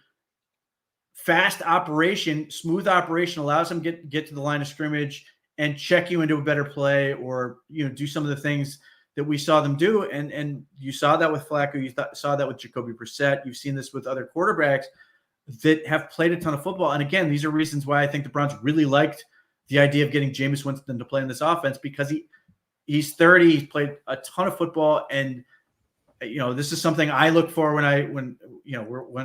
fast operation, smooth operation allows him get to the line of scrimmage and check you into a better play, or do some of the things that we saw them do. And you saw that with Flacco, you saw that with Jacoby Brissett. You've seen this with other quarterbacks that have played a ton of football. And again, these are reasons why I think the Browns really liked the idea of getting Jameis Winston to play in this offense, because he's 30, he's played a ton of football, and this is something I look for when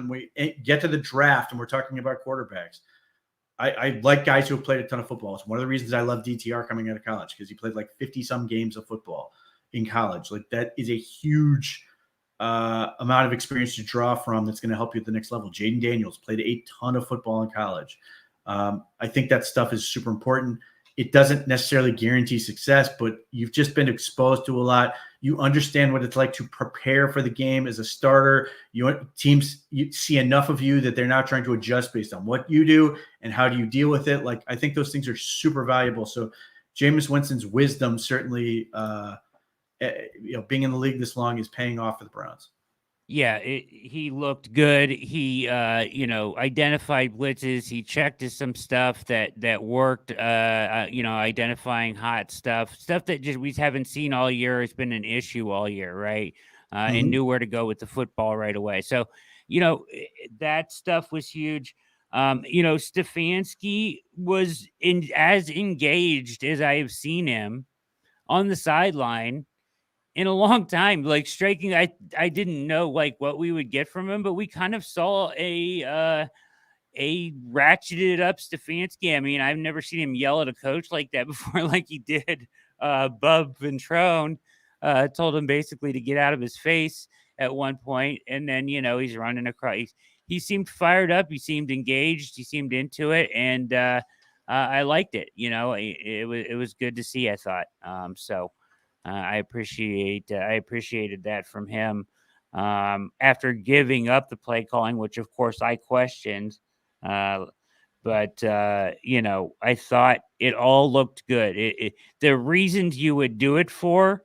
we get to the draft and we're talking about quarterbacks. I like guys who have played a ton of football. It's one of the reasons I love DTR coming out of college, because he played like 50 some games of football in college. Like, that is a huge amount of experience to draw from that's going to help you at the next level. Jaden Daniels played a ton of football in college. I think that stuff is super important. It doesn't necessarily guarantee success, but you've just been exposed to a lot. You understand what it's like to prepare for the game as a starter. Teams see enough of you that they're now trying to adjust based on what you do and how do you deal with it. Like, I think those things are super valuable. So Jameis Winston's wisdom certainly, being in the league this long, is paying off for the Browns. Yeah, he looked good. He, identified blitzes. He checked some stuff that worked, identifying hot stuff that just we haven't seen all year. It's been an issue all year, right? And knew where to go with the football right away. So, that stuff was huge. Stefanski was as engaged as I have seen him on the sideline in a long time, like striking. I didn't know like what we would get from him, but we kind of saw a ratcheted up Stefanski. I mean, I've never seen him yell at a coach like that before, like he did. Bub Ventrone told him basically to get out of his face at one point, and then he's running across. He seemed fired up. He seemed engaged. He seemed into it, and I liked it. It was good to see, I thought. I appreciated that from him after giving up the play calling, which of course I questioned. But I thought it all looked good. The reasons you would do it for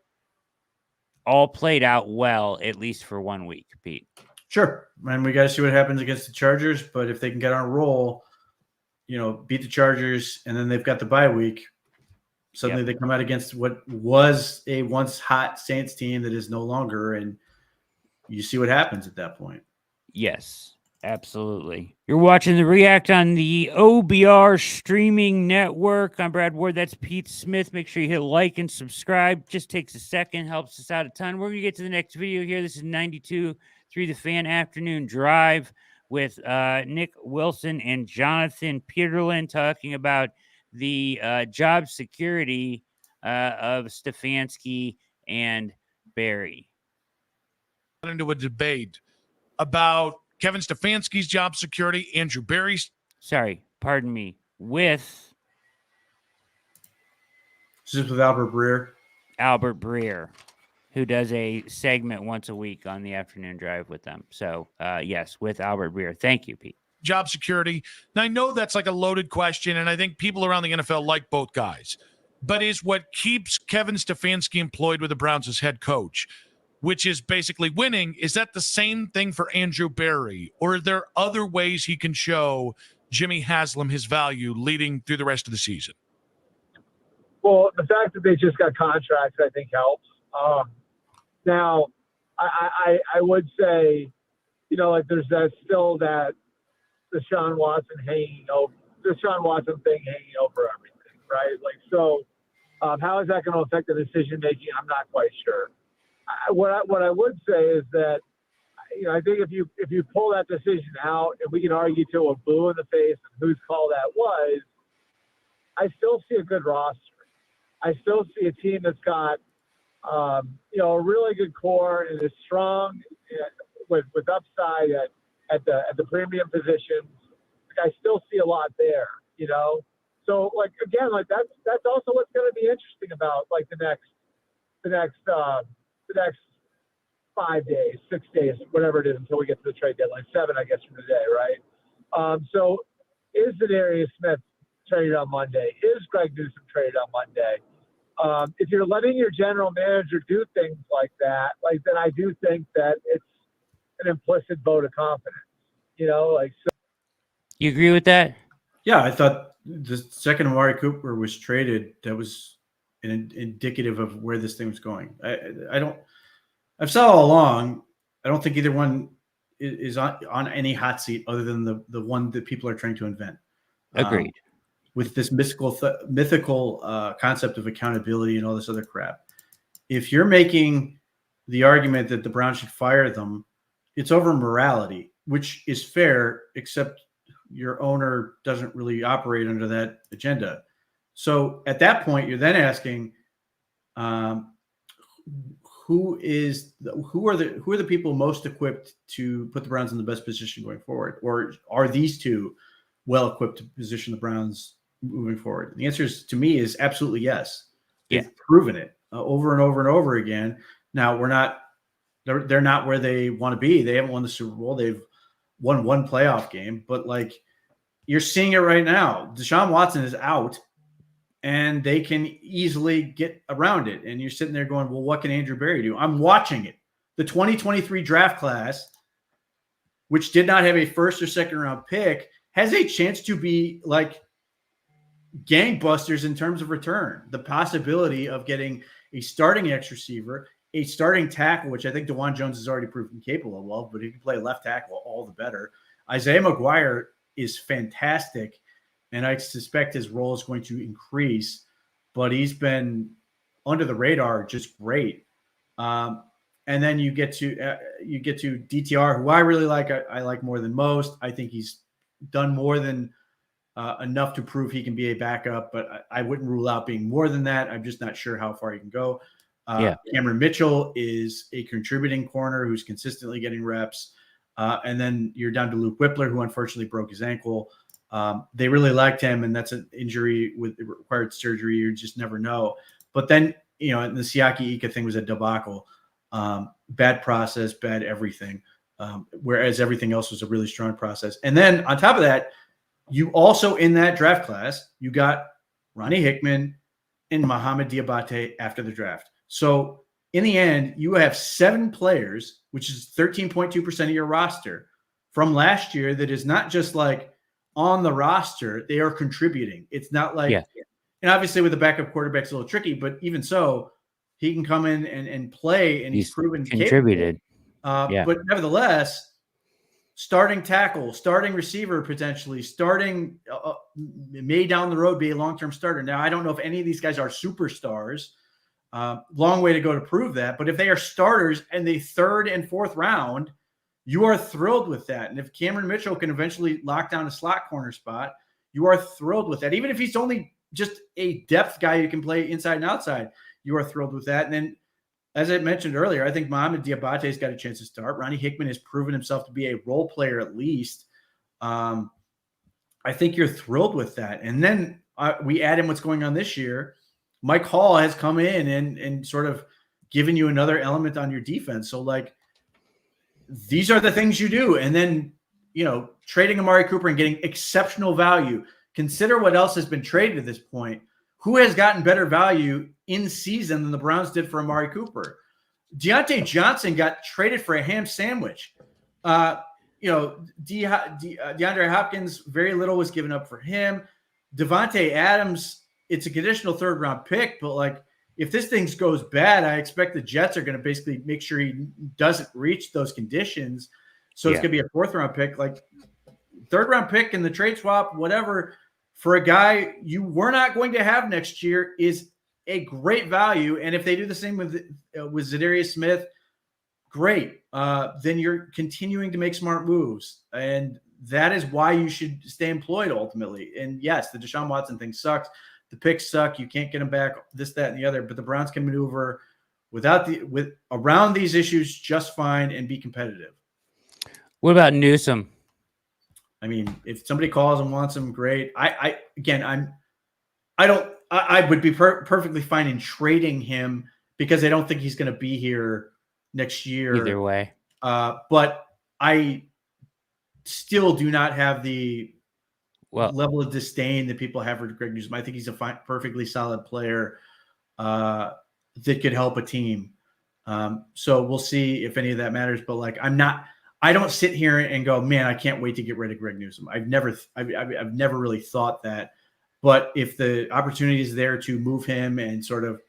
all played out well, at least for 1 week, Pete. Sure. And we got to see what happens against the Chargers. But if they can get on a roll, beat the Chargers, and then they've got the bye week, suddenly they come out against what was a once hot Saints team that is no longer, and you see what happens at that point. Yes, absolutely. You're watching The React on the OBR streaming network. I'm Brad Ward. That's Pete Smith. Make sure you hit like and subscribe. Just takes a second, helps us out a ton. We're going to get to the next video here. This is 92.3 The Fan Afternoon Drive with Nick Wilson and Jonathan Peterlin talking about the job security of Stefanski and Barry. Into a debate about Kevin Stefanski's job security, Andrew Barry's. Sorry, pardon me. With Albert Breer. Albert Breer. who does a segment once a week on the afternoon drive with them. So, yes, with Albert Breer. Thank you, Pete. Job security. Now, I know that's like a loaded question, and I think people around the NFL like both guys. But is what keeps Kevin Stefanski employed with the Browns as head coach, which is basically winning, is that the same thing for Andrew Berry? Or are there other ways he can show Jimmy Haslam his value leading through the rest of the season? Well, the fact that they just got contracts, I think, helps. Now, I would say, like there's still that Deshaun Watson thing hanging over everything, right? Like, so how is that going to affect the decision making? I'm not quite sure. What I would say is that, I think if you pull that decision out, and we can argue till we're blue in the face and whose call that was, I still see a good roster. I still see a team that's got, a really good core and is strong with upside at the premium positions. Like, I still see a lot there, So like again, like that's also what's going to be interesting about like the next 5 days, 6 days, whatever it is until we get to the trade deadline, 7, I guess, from today, right? So is Zadarius Smith traded on Monday? Is Greg Newsome traded on Monday? If you're letting your general manager do things like that, like then I do think that it's an implicit vote of confidence, So. You agree with that? Yeah, I thought the second Amari Cooper was traded, that was indicative of where this thing was going. I've said all along, I don't think either one is on any hot seat other than the one that people are trying to invent. Agreed. With this mythical concept of accountability and all this other crap. If you're making the argument that the Browns should fire them, it's over morality, which is fair, except your owner doesn't really operate under that agenda. So at that point, you're then asking, who are the people most equipped to put the Browns in the best position going forward? Or are these two well equipped to position the Browns moving forward? And the answer is, to me, is absolutely yes. They've proven it over and over and over again. Now they're not where they want to be. They haven't won the Super Bowl. They've won one playoff game, but like you're seeing it right now. Deshaun Watson is out and they can easily get around it. And you're sitting there going, well, what can Andrew Berry do? I'm watching it. The 2023 draft class, which did not have a first or second round pick, has a chance to be like gangbusters in terms of return. The possibility of getting a starting X receiver, a starting tackle, which I think Dawand Jones has already proven capable of, but he can play left tackle, all the better. Isaiah McGuire is fantastic, and I suspect his role is going to increase, but he's been under the radar just great. And then you get to DTR, who I really like. I like more than most. I think he's done more than enough to prove he can be a backup, but I wouldn't rule out being more than that. I'm just not sure how far he can go. Cameron Mitchell is a contributing corner who's consistently getting reps. And then you're down to Luke Whippler, who unfortunately broke his ankle. They really liked him, and that's an injury with required surgery. You just never know. But then, the Siaki Ika thing was a debacle. Bad process, bad everything. Whereas everything else was a really strong process. And then on top of that, you also in that draft class, you got Ronnie Hickman and Mamu Diabate after the draft. So in the end, you have 7 players, which is 13.2% of your roster from last year that is not just like on the roster, they are contributing. It's not like, and obviously with the backup quarterback, it's a little tricky, but even so, he can come in and play, and he's proven contributed. But nevertheless, starting tackle, starting receiver, potentially starting may down the road be a long-term starter. Now, I don't know if any of these guys are superstars. Long way to go to prove that. But if they are starters in the 3rd and 4th round, you are thrilled with that. And if Cameron Mitchell can eventually lock down a slot corner spot, you are thrilled with that. Even if he's only just a depth guy who can play inside and outside, you are thrilled with that. And then, as I mentioned earlier, I think Mamu Diabate's got a chance to start. Ronnie Hickman has proven himself to be a role player at least. I think you're thrilled with that. And then we add in what's going on this year. Mike Hall has come in and sort of given you another element on your defense. So like, these are the things you do. And then, trading Amari Cooper and getting exceptional value. Consider what else has been traded at this point. Who has gotten better value in season than the Browns did for Amari Cooper? Deontay Johnson got traded for a ham sandwich. DeAndre Hopkins, very little was given up for him. Devontae Adams, it's a conditional 3rd-round pick, but like, if this thing goes bad, I expect the Jets are going to basically make sure he doesn't reach those conditions. So it's going to be a 4th-round pick, like 3rd-round pick in the trade swap, whatever, for a guy you were not going to have next year is a great value. And if they do the same with Zadarius Smith, great. Then you're continuing to make smart moves. And that is why you should stay employed ultimately. And yes, the Deshaun Watson thing sucks. The picks suck. You can't get them back, this, that, and the other. But the Browns can maneuver around these issues just fine and be competitive. What about Newsome? I mean, if somebody calls and wants him, great. I would be perfectly fine in trading him because I don't think he's going to be here next year. Either way. But I still do not have the level of disdain that people have for Greg Newsome. I think he's a perfectly solid player that could help a team. So we'll see if any of that matters. But like, I don't sit here and go, man, I can't wait to get rid of Greg Newsome. I've never really thought that. But if the opportunity is there to move him and sort of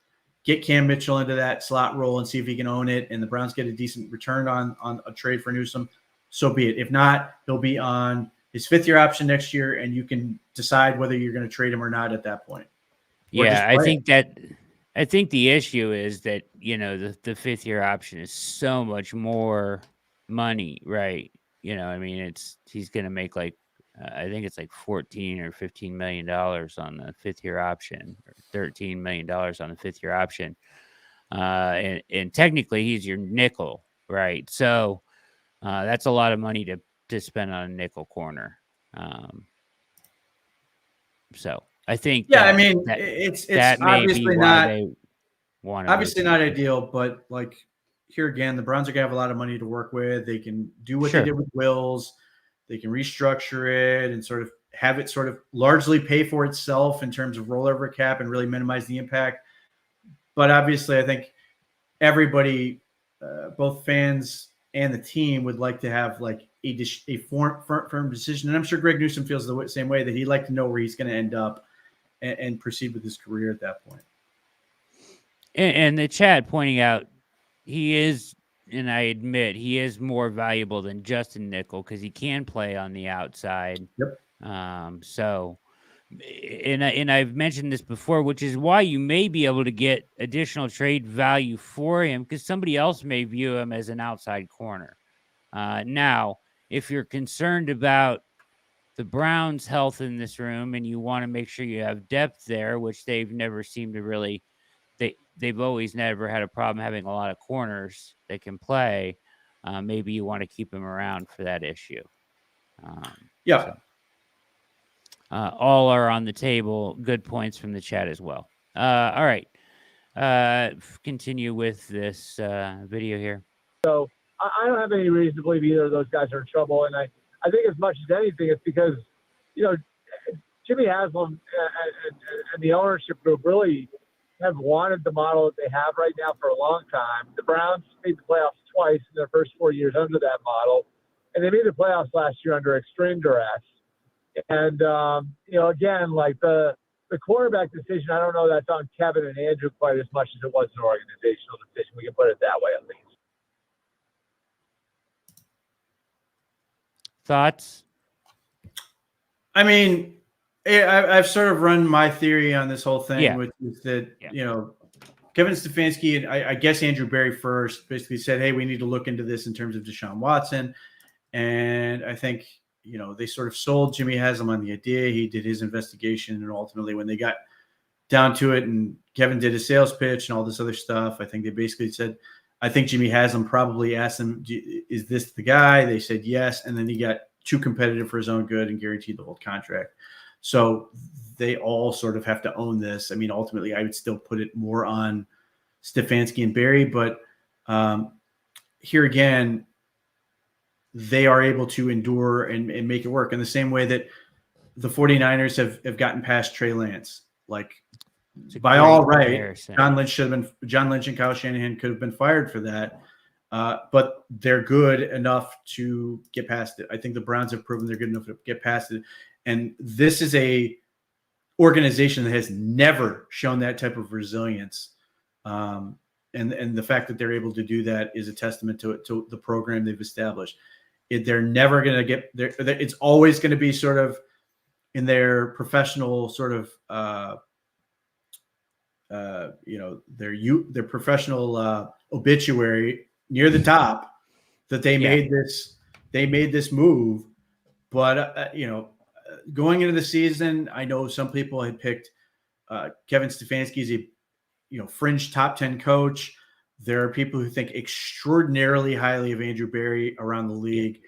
get Cam Mitchell into that slot role and see if he can own it, and the Browns get a decent return on a trade for Newsome, so be it. If not, he'll be on his 5th-year option next year, and you can decide whether you're going to trade him or not at that point. Yeah, I think the issue is that, the 5th-year option is so much more money, right? He's going to make like, I think it's like $14 or $15 million on the 5th-year option, or $13 million on the 5th-year option. And technically he's your nickel, right? So that's a lot of money to spend on a nickel corner. So I think, it's obviously not ideal, but like, here again, the Browns are going to have a lot of money to work with. They can do what they did with Wills. They can restructure it and sort of have it sort of largely pay for itself in terms of rollover cap and really minimize the impact. But obviously, I think everybody, both fans and the team, would like to have like a firm decision. And I'm sure Greg Newsome feels the same way, that he'd like to know where he's going to end up and proceed with his career at that point. And the chat pointing out, he is, and I admit, he is more valuable than Justin Nickel because he can play on the outside. Yep. And I've mentioned this before, which is why you may be able to get additional trade value for him, because somebody else may view him as an outside corner. Now, if you're concerned about the Browns' health in this room and you want to make sure you have depth there, which they've never seemed to really, they've always never had a problem having a lot of corners that can play. Maybe you want to keep him around for that issue. All are on the table. Good points from the chat as well. All right. Continue with this video here. So I don't have any reason to believe either of those guys are in trouble. And I think as much as anything, it's because, Jimmy Haslam and the ownership group really have wanted the model that they have right now for a long time. The Browns made the playoffs twice in their first 4 years under that model, and they made the playoffs last year under extreme duress. And, again, like the quarterback decision, I don't know that's on Kevin and Andrew quite as much as it was an organizational decision. We can put it that way at least. Thoughts? I mean, I've sort of run my theory on this whole thing, which is that, Kevin Stefanski and I guess Andrew Berry first basically said, hey, we need to look into this in terms of Deshaun Watson. And I think, they sort of sold Jimmy Haslam on the idea. He did his investigation. And ultimately, when they got down to it and Kevin did his sales pitch and all this other stuff, I think they basically said, I think Jimmy Haslam probably asked them, is this the guy? They said yes. And then he got too competitive for his own good and guaranteed the whole contract. So they all sort of have to own this. I mean, ultimately, I would still put it more on Stefanski and Berry, but here again, they are able to endure and make it work in the same way that the 49ers have gotten past Trey Lance. Like, by all right, John Lynch and Kyle Shanahan could have been fired for that. But they're good enough to get past it. I think the Browns have proven they're good enough to get past it. And this is a organization that has never shown that type of resilience. And the fact that they're able to do that is a testament to the program they've established. They're never going to get there. It's always going to be sort of in their professional sort of, their professional obituary near the top that they made this move. But, going into the season, I know some people had picked Kevin Stefanski as a, fringe top 10 coach. There are people who think extraordinarily highly of Andrew Berry around the league.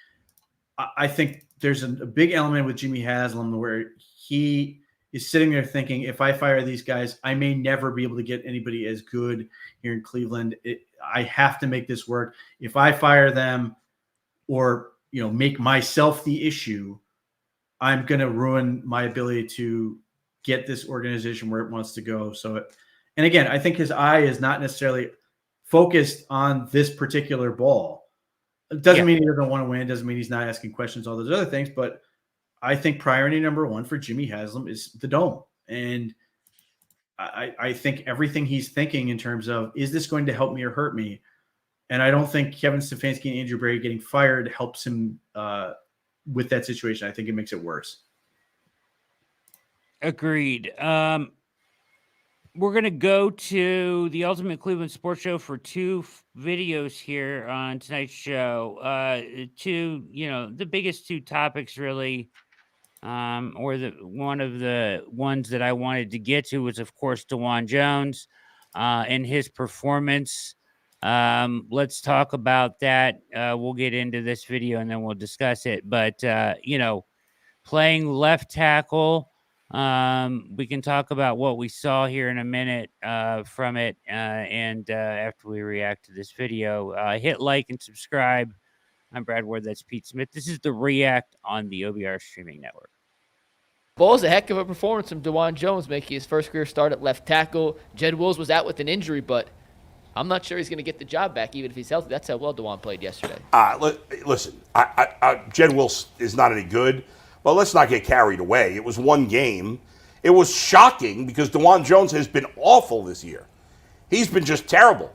I think there's a big element with Jimmy Haslam where he is sitting there thinking, if I fire these guys, I may never be able to get anybody as good here in Cleveland. I have to make this work. If I fire them or, make myself the issue, I'm going to ruin my ability to get this organization where it wants to go. And again, I think his eye is not necessarily focused on this particular ball. It doesn't mean he doesn't want to win. It doesn't mean he's not asking questions, all those other things. But I think priority number one for Jimmy Haslam is the dome. And I think everything he's thinking in terms of, is this going to help me or hurt me? And I don't think Kevin Stefanski and Andrew Berry getting fired helps him with that situation. I think it makes it worse. Agreed. We're going to go to the Ultimate Cleveland Sports Show for two videos here on tonight's show. The biggest two topics really, or one of the ones that I wanted to get to was, of course, Dawand Jones and his performance. Let's talk about that. We'll get into this video and then we'll discuss it. But, playing left tackle, we can talk about what we saw here in a minute from it. And after we react to this video, hit like and subscribe. I'm Brad Ward. That's Pete Smith. This is the React on the OBR streaming network. Well, it was a heck of a performance from Dawand Jones making his first career start at left tackle. Jed Wills was out with an injury, but I'm not sure he's going to get the job back, even if he's healthy. That's how well Dawand played yesterday. Listen, Jed Wills is not any good, but let's not get carried away. It was one game. It was shocking because Dawand Jones has been awful this year. He's been just terrible.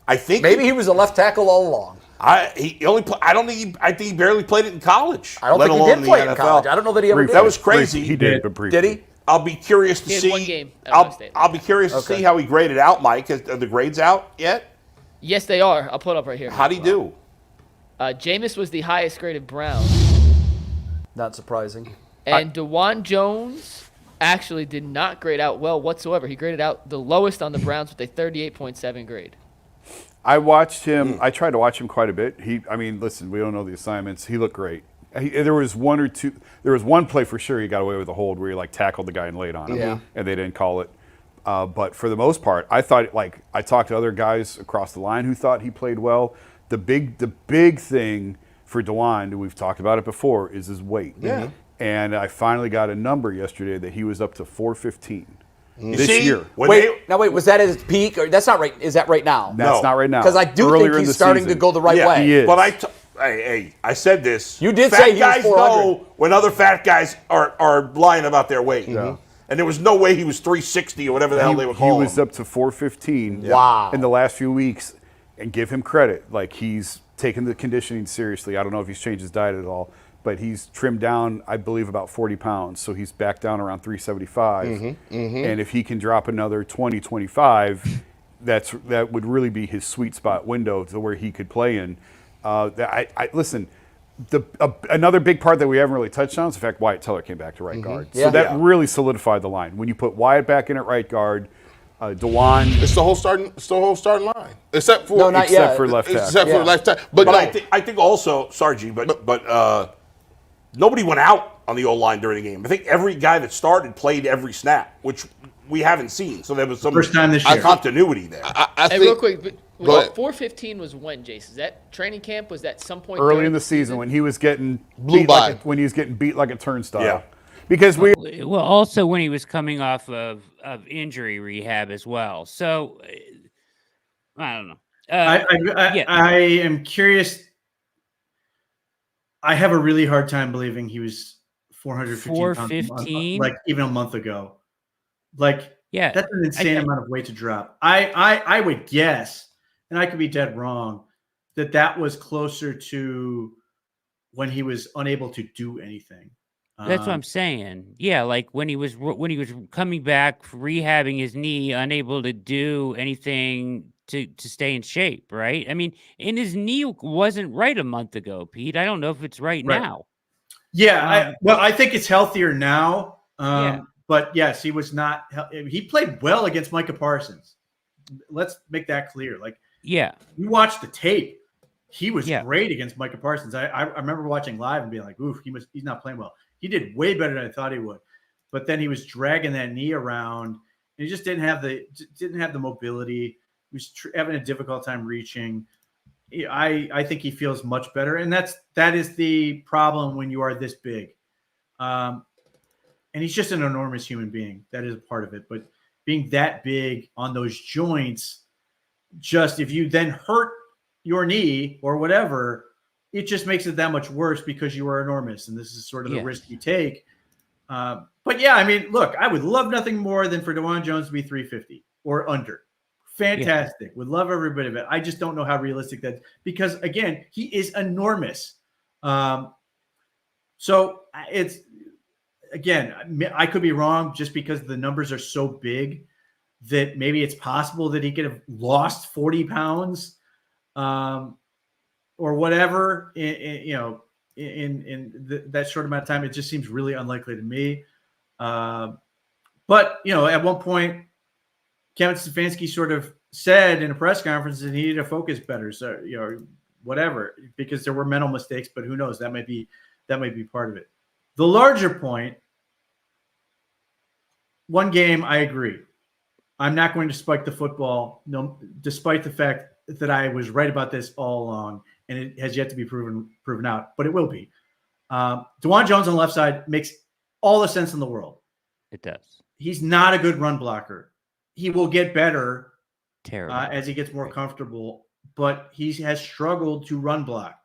I think maybe he was a left tackle all along. I think he barely played it in college. I don't think he did play it in college. I don't know that he ever did. That was crazy. He did, but briefly. Did he? I'll be curious to see. One game at Ohio State. I'll be curious to see how he graded out, Mike. Are the grades out yet? Yes, they are. I'll put it up right here. How'd he do? Jameis was the highest graded Brown. Not surprising. And Dawand Jones actually did not grade out well whatsoever. He graded out the lowest on the Browns with a 38.7 grade. I watched him. I tried to watch him quite a bit. Listen, we don't know the assignments. He looked great. There was one play for sure he got away with a hold where he tackled the guy and laid on him, and they didn't call it. But for the most part, I thought I talked to other guys across the line who thought he played well. The big thing for Dawand, we've talked about it before, is his weight. Yeah. And I finally got a number yesterday that he was up to 415 this year. Wait, was that his peak? Or that's not right. Is that right now? That's not right now. Because I do think he's starting to go the right way. He is. But I said this. You did fat say he was guys 400. know when other fat guys are lying about their weight. Yeah. And there was no way he was 360 or whatever the hell they were calling him. He was up to 415 in the last few weeks, and give him credit. He's taken the conditioning seriously. I don't know if he's changed his diet at all, but he's trimmed down, I believe, about 40 pounds. So he's back down around 375. And if he can drop another 20, 25, that would really be his sweet spot window to where he could play in. Listen, another big part that we haven't really touched on is the fact Wyatt Teller came back to right guard. So that really solidified the line. When you put Wyatt back in at right guard, Dawand. It's the whole starting line, except for left tackle. Except for left tackle. But I think also, Sargi, but nobody went out on the O-line during the game. I think every guy that started played every snap, which we haven't seen. So there was some First time this year. continuity there. Hey, think, real quick, Go ahead. 415 was when, Jason? Is that training camp? Was that some point Early during in the season when he was getting Blew beat by. when he was getting beat like a turnstile. Yeah. Because we Well, also when he was coming off of injury rehab as well. So I don't know. I am curious. I have a really hard time believing he was 415 like even a month ago. Like, yeah, that's an insane amount of weight to drop. I would guess, and I could be dead wrong, that was closer to when he was unable to do anything. That's what I'm saying. Yeah, like when he was coming back, rehabbing his knee, unable to do anything to stay in shape, right? I mean, and his knee wasn't right a month ago, Pete. I don't know if it's right now. Yeah, I think it's healthier now. Yeah. But yes, he was not. He played well against Micah Parsons. Let's make that clear. Like, yeah, you watch the tape. He was great against Micah Parsons. I remember watching live and being like, "Oof, he's not playing well." He did way better than I thought he would. But then he was dragging that knee around. And he just didn't have the mobility. He was having a difficult time reaching. I think he feels much better, and that is the problem when you are this big. And he's just an enormous human being. That is a part of it. But being that big on those joints, just if you then hurt your knee or whatever, it just makes it that much worse because you are enormous. And this is sort of the risk you take. But yeah, I mean, look, I would love nothing more than for Dawand Jones to be 350 or under. Fantastic. Would love every bit of it. I just don't know how realistic that is because, again, he is enormous. So it's, again, I could be wrong just because the numbers are so big that maybe it's possible that he could have lost 40 pounds or whatever in that short amount of time. It just seems really unlikely to me. But, at one point, Kevin Stefanski sort of said in a press conference that he needed to focus better. So, whatever, because there were mental mistakes, but who knows? That might be part of it. The larger point, one game, I agree. I'm not going to spike the football, despite the fact that I was right about this all along, and it has yet to be proven out, but it will be. Dawand Jones on the left side makes all the sense in the world. It does. He's not a good run blocker. He will get better as he gets more comfortable, but he has struggled to run block.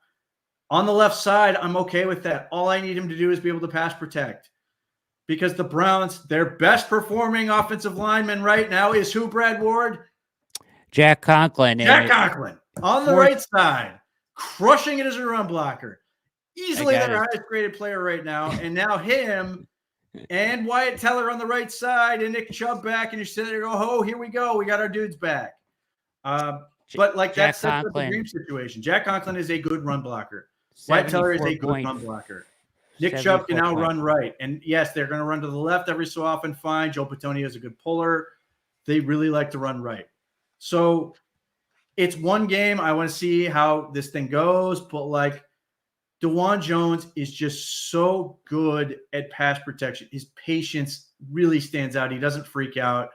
On the left side, I'm okay with that. All I need him to do is be able to pass protect. Because the Browns, their best performing offensive lineman right now is who, Brad Ward? Jack Conklin. Jack Conklin on the right side, crushing it as a run blocker. Easily their highest graded player right now. And now him and Wyatt Teller on the right side and Nick Chubb back. And you're sitting there going, oh, here we go. We got our dudes back. But like that's the dream situation. Jack Conklin is a good run blocker. Wyatt Teller is a good run blocker. Nick Chubb can now run right. And yes, they're going to run to the left every so often. Fine. Joe Petonio is a good puller. They really like to run right. So it's one game. I want to see how this thing goes. But like Dawand Jones is just so good at pass protection. His patience really stands out. He doesn't freak out.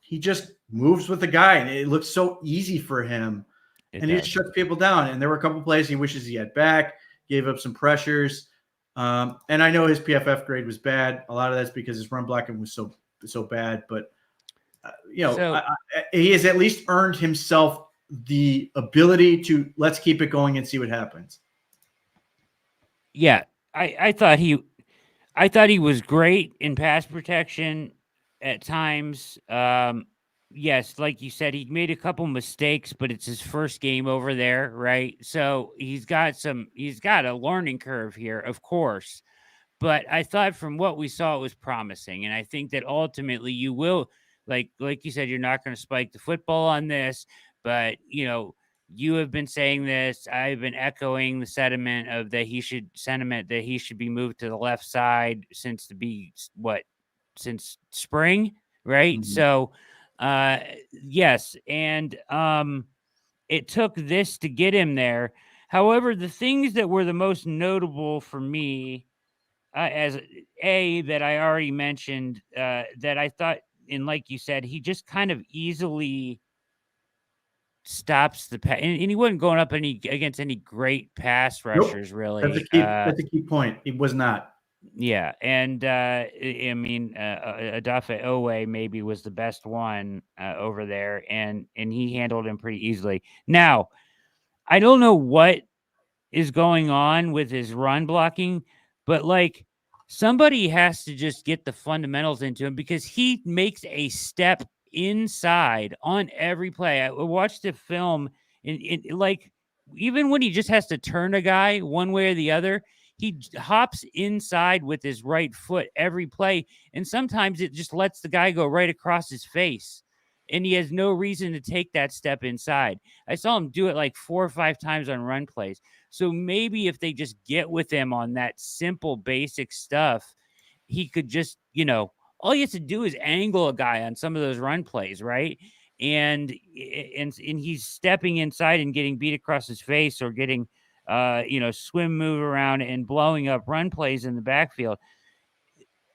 He just moves with the guy. And it looks so easy for him. He just shuts people down. And there were a couple plays he wishes he had back. Gave up some pressures. And I know his PFF grade was bad. A lot of that's because his run blocking was so bad. But, he has at least earned himself the ability to let's keep it going and see what happens. Yeah, I thought he was great in pass protection at times. Yes, like you said, he made a couple mistakes, but it's his first game over there, right? So he's got a learning curve here, of course. But I thought from what we saw, it was promising. And I think that ultimately you will, like you said, you're not going to spike the football on this, but you have been saying this. I've been echoing the sentiment that he should be moved to the left side since spring, right? Mm-hmm. So yes, and it took this to get him there. However, the things that were the most notable for me as that I already mentioned, that I thought, and like you said, he just kind of easily stops the pass, and he wasn't going up against any great pass rushers, really. That's a key point. He was not. Yeah, and I mean, Adafe Owe maybe was the best one over there, and he handled him pretty easily. Now, I don't know what is going on with his run blocking, but like somebody has to just get the fundamentals into him, because he makes a step inside on every play. I watched the film, and like even when he just has to turn a guy one way or the other, he hops inside with his right foot every play, and sometimes it just lets the guy go right across his face, and he has no reason to take that step inside. I saw him do it like 4 or 5 times on run plays. So maybe if they just get with him on that simple, basic stuff, he could just, all he has to do is angle a guy on some of those run plays, right? And he's stepping inside and getting beat across his face, or getting, swim move around and blowing up run plays in the backfield.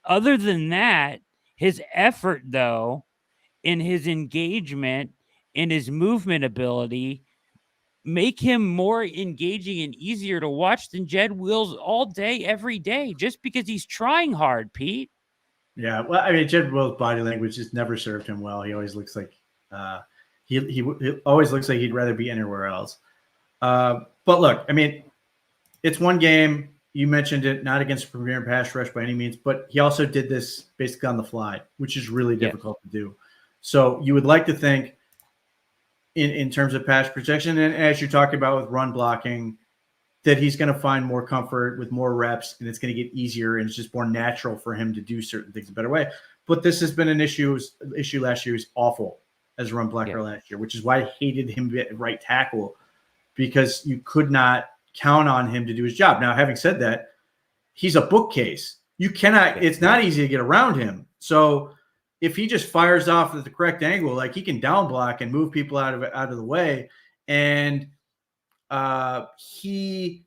Other than that, his effort, though, in his engagement, in his movement ability, make him more engaging and easier to watch than Jed Wills all day, every day, just because he's trying hard, Pete. Yeah, well, I mean, Jed Will's body language just never served him well. He always looks like he always looks like he'd rather be anywhere else. But look, I mean, it's one game. You mentioned it, not against a premier pass rush by any means, but he also did this basically on the fly, which is really difficult to do. So you would like to think, in terms of pass protection, and as you're talking about with run blocking, that he's going to find more comfort with more reps, and it's going to get easier, and it's just more natural for him to do certain things a better way. But this has been an issue last year. He's awful as a run blocker last year, which is why I hated him at right tackle, because you could not count on him to do his job. Now, having said that, he's a bookcase. You cannot. It's not easy to get around him. So if he just fires off at the correct angle, like he can down block and move people out of the way, and he's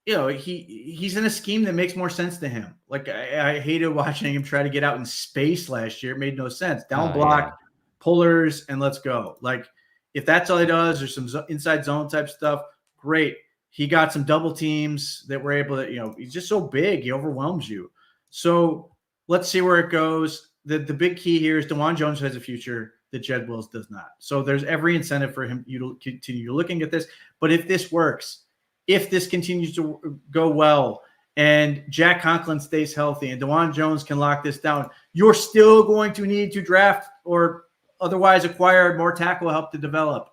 in a scheme that makes more sense to him. Like I hated watching him try to get out in space last year. It made no sense. Down block, pullers, and let's go. Like if that's all he does, or some inside zone type stuff, great. He got some double teams that were able to, he's just so big, he overwhelms you. So let's see where it goes. The big key here is Dawand Jones has a future that Jed Wills does not. So there's every incentive for him to continue looking at this. But if this works, if this continues to go well, and Jack Conklin stays healthy, and Dawand Jones can lock this down, you're still going to need to draft or otherwise acquire more tackle help to develop.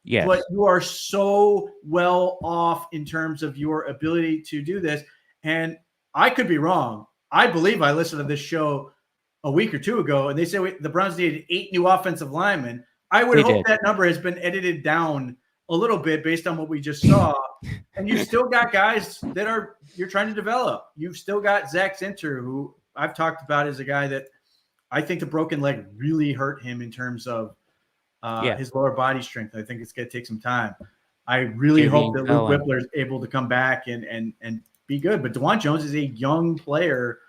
Yes. But you are so well off in terms of your ability to do this. And I could be wrong. I believe I listened to this show a week or two ago, and they said the Browns needed 8 new offensive linemen. I would hope that number has been edited down a little bit based on what we just saw. And you've still got guys that you're trying to develop. You've still got Zach Zinter, who I've talked about as a guy that I think the broken leg really hurt him in terms of his lower body strength. I think it's going to take some time. I really hope that Luke Whippler is able to come back and be good. But Dawand Jones is a young player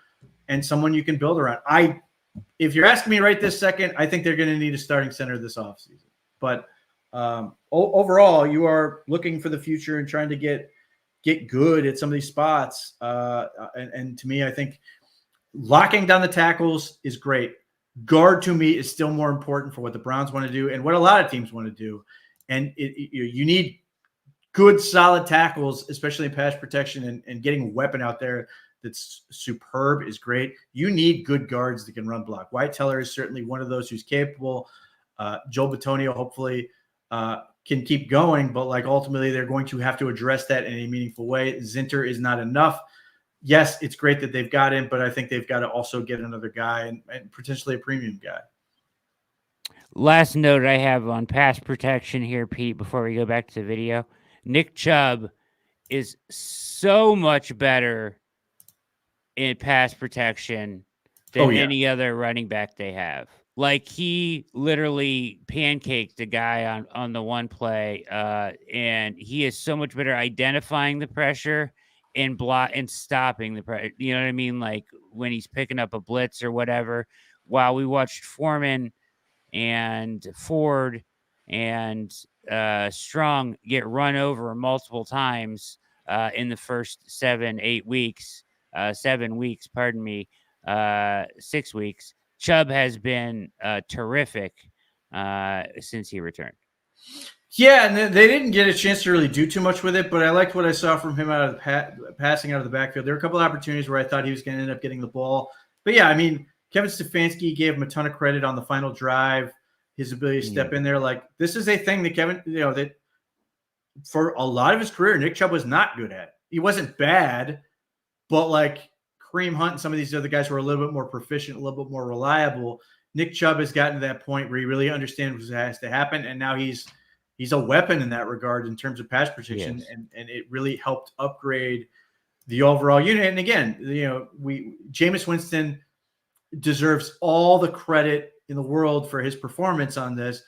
and someone you can build around. If you're asking me right this second, I think they're going to need a starting center this offseason. But overall, you are looking for the future and trying to get good at some of these spots. And to me, I think locking down the tackles is great. Guard, to me, is still more important for what the Browns want to do and what a lot of teams want to do. And you need good, solid tackles, especially in pass protection, and getting a weapon out there that's superb is great. You need good guards that can run block. Wyatt Teller is certainly one of those who's capable. Joel Bitonio hopefully can keep going, but ultimately they're going to have to address that in a meaningful way. Zinter is not enough. Yes, it's great that they've got him, but I think they've got to also get another guy and potentially a premium guy. Last note I have on pass protection here, Pete, before we go back to the video. Nick Chubb is so much better in pass protection than any other running back they have. Like, he literally pancaked the guy on the one play, and he is so much better identifying the pressure and block and stopping the you know what I mean? Like when he's picking up a blitz or whatever. While we watched Foreman and Ford and Strong get run over multiple times in the first 7 weeks, pardon me, 6 weeks. Chubb has been terrific since he returned. Yeah, and they didn't get a chance to really do too much with it, but I liked what I saw from him out of the passing out of the backfield. There were a couple of opportunities where I thought he was going to end up getting the ball. But yeah, I mean, Kevin Stefanski gave him a ton of credit on the final drive, his ability to step in there. Like, this is a thing that Kevin, that for a lot of his career, Nick Chubb was not good at. He wasn't bad, but like Kareem Hunt and some of these other guys were a little bit more proficient, a little bit more reliable. Nick Chubb has gotten to that point where he really understands what has to happen, and now he's a weapon in that regard in terms of pass protection, and it really helped upgrade the overall unit. And again, Jameis Winston deserves all the credit in the world for his performance on this,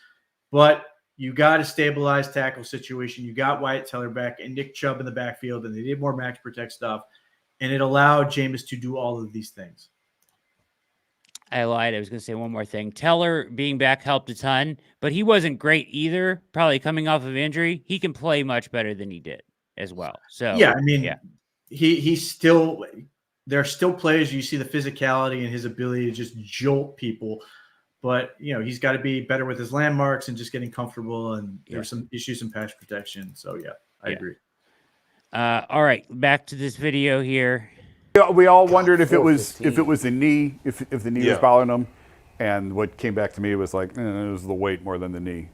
but you got to stabilize tackle situation. You got Wyatt Teller back and Nick Chubb in the backfield, and they did more max protect stuff, and it allowed Jameis to do all of these things. I lied. I was going to say one more thing. Teller being back helped a ton, but he wasn't great either. Probably coming off of injury, he can play much better than he did as well. So yeah, I mean, he's still. There are still players you see the physicality and his ability to just jolt people, but he's got to be better with his landmarks and just getting comfortable. And there's some issues in pass protection. So I agree. All right, back to this video here. We all wondered if it was the knee, if the knee was bothering him, and what came back to me was like it was the weight more than the knee.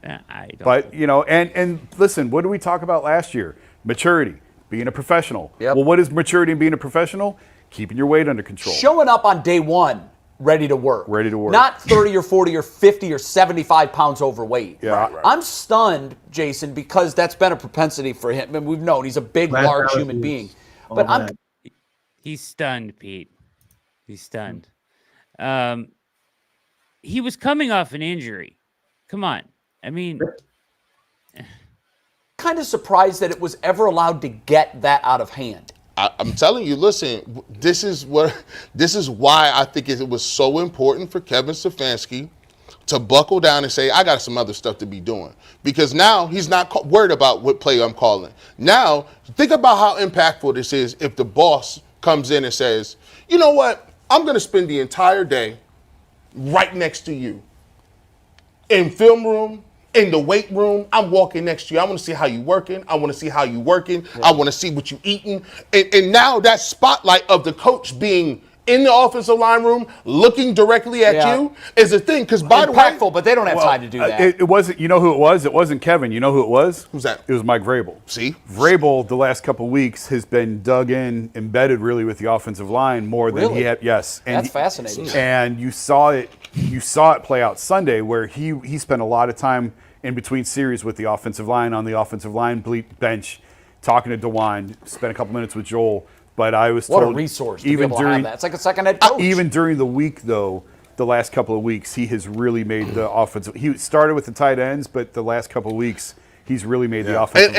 But and listen, what did we talk about last year? Maturity, being a professional. Yep. Well, what is maturity and being a professional? Keeping your weight under control. Showing up on day one, ready to work. Ready to work. Not 30 or 40 or 50 or 75 pounds overweight. Yeah. Right. I'm stunned, Jason, because that's been a propensity for him. And we've known he's a big, large human being. But He's stunned, Pete. He's stunned. He was coming off an injury. Come on. I mean, kind of surprised that it was ever allowed to get that out of hand. I'm telling you, listen, this is why I think it was so important for Kevin Stefanski to buckle down and say, I got some other stuff to be doing. Because now he's not worried about what play I'm calling. Now, think about how impactful this is if the boss comes in and says, you know what, I'm going to spend the entire day right next to you. In film room, in the weight room, I'm walking next to you. I want to see how you working. I want to see how you working. I want to see what you eating. And now that spotlight of the coach being in the offensive line room, looking directly at you, is a thing. Because by the way, impactful, but they don't have time to do that. It wasn't. You know who it was? It wasn't Kevin. You know who it was? Who's that? It was Mike Vrabel. See, Vrabel the last couple of weeks has been dug in, embedded really with the offensive line more than he had. Yes, and that's fascinating. And you saw it. You saw it play out Sunday, where he spent a lot of time in between series with the offensive line on the offensive line bench, talking to Dawand. Spent a couple minutes with Joel. But I was told, what a resource to be able to have that. It's like a second head coach. Even during the week, though, the last couple of weeks, he has really made the offensive. He started with the tight ends, but the last couple of weeks, he's really made the offensive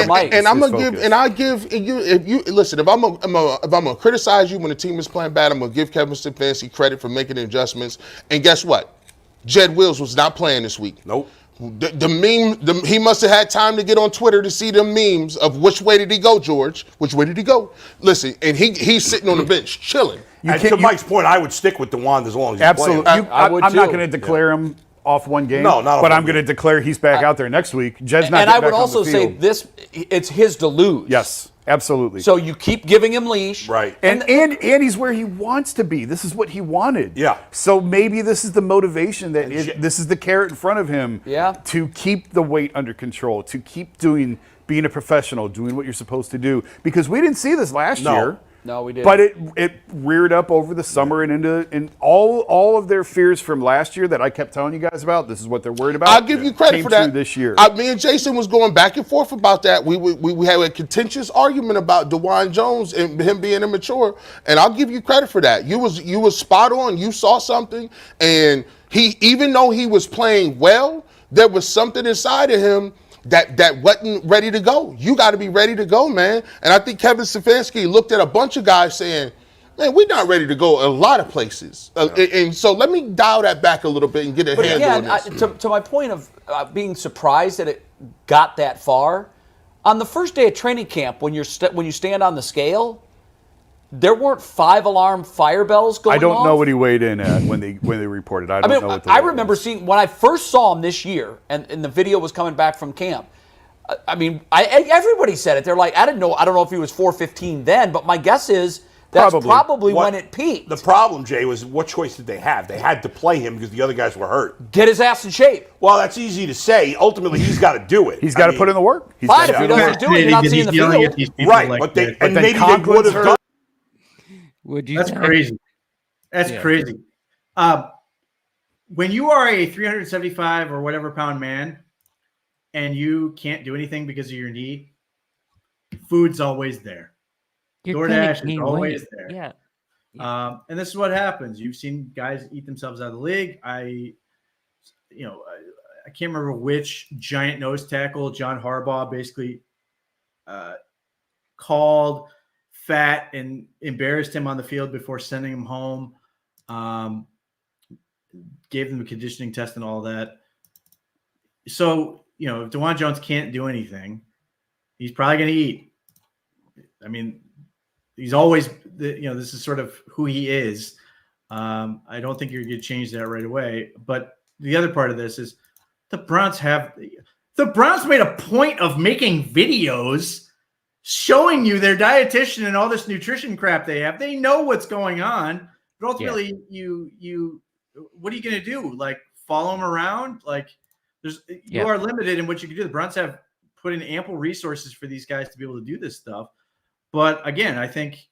line. And I'm gonna give, and I give you, if you listen, if I'm gonna criticize you when the team is playing bad, I'm gonna give Kevin Stefanski credit for making adjustments. And guess what? Jed Wills was not playing this week. Nope. The meme, he must have had time to get on Twitter to see them memes of which way did he go, George? Which way did he go? Listen, and he's sitting on the bench chilling. And to Mike's point, I would stick with Dawand as long as he's playing. I'm not going to declare him off one game. No, not but I'm going to declare he's back out there next week. Jed's not. And I would also say this: it's his to lose. Yes. Absolutely. So you keep giving him leash. Right. And he's where he wants to be. This is what he wanted. Yeah. So maybe this is the motivation this is the carrot in front of him to keep the weight under control, to keep being a professional, doing what you're supposed to do. Because we didn't see this last year. No, we didn't. But it reared up over the summer and all of their fears from last year that I kept telling you guys about. This is what they're worried about. I'll give you credit for that. This year, me and Jason was going back and forth about that. We had a contentious argument about Dawand Jones and him being immature, and I'll give you credit for that. You was spot on. You saw something, and even though he was playing well, there was something inside of him that wasn't ready to go. You got to be ready to go, man. And I think Kevin Stefanski looked at a bunch of guys saying, man, we're not ready to go a lot of places. And so let me dial that back a little bit and get a handle on this. To my point of being surprised that it got that far, on the first day of training camp, when you stand on the scale, there weren't 5-alarm fire bells going off. I don't know what he weighed in at when they reported. I don't know what the I remember seeing when I first saw him this year, and the video was coming back from camp. Everybody said it. They're like, I don't know if he was 415 then, but my guess is that's probably when it peaked. The problem, Jay, was what choice did they have? They had to play him because the other guys were hurt. Get his ass in shape. Well, that's easy to say. Ultimately, he's got to do it. He's got to put in the work. Fine, if he doesn't do it, you're not seeing the field. Right, but maybe they would have done. That's crazy. That's crazy. When you are a 375 or whatever pound man and you can't do anything because of your knee, food's always there. DoorDash is always there. Yeah. And this is what happens. You've seen guys eat themselves out of the league. I can't remember which giant nose tackle John Harbaugh basically called fat and embarrassed him on the field before sending him home. Gave them a conditioning test and all that. So, if Dawand Jones can't do anything, he's probably going to eat. I mean, he's always, this is sort of who he is. I don't think you're going to change that right away. But the other part of this is the Browns made a point of making videos showing you their dietitian and all this nutrition crap they have. They know what's going on, but ultimately what are you going to do? Like follow them around? Like you are limited in what you can do. The Browns have put in ample resources for these guys to be able to do this stuff. But again, I think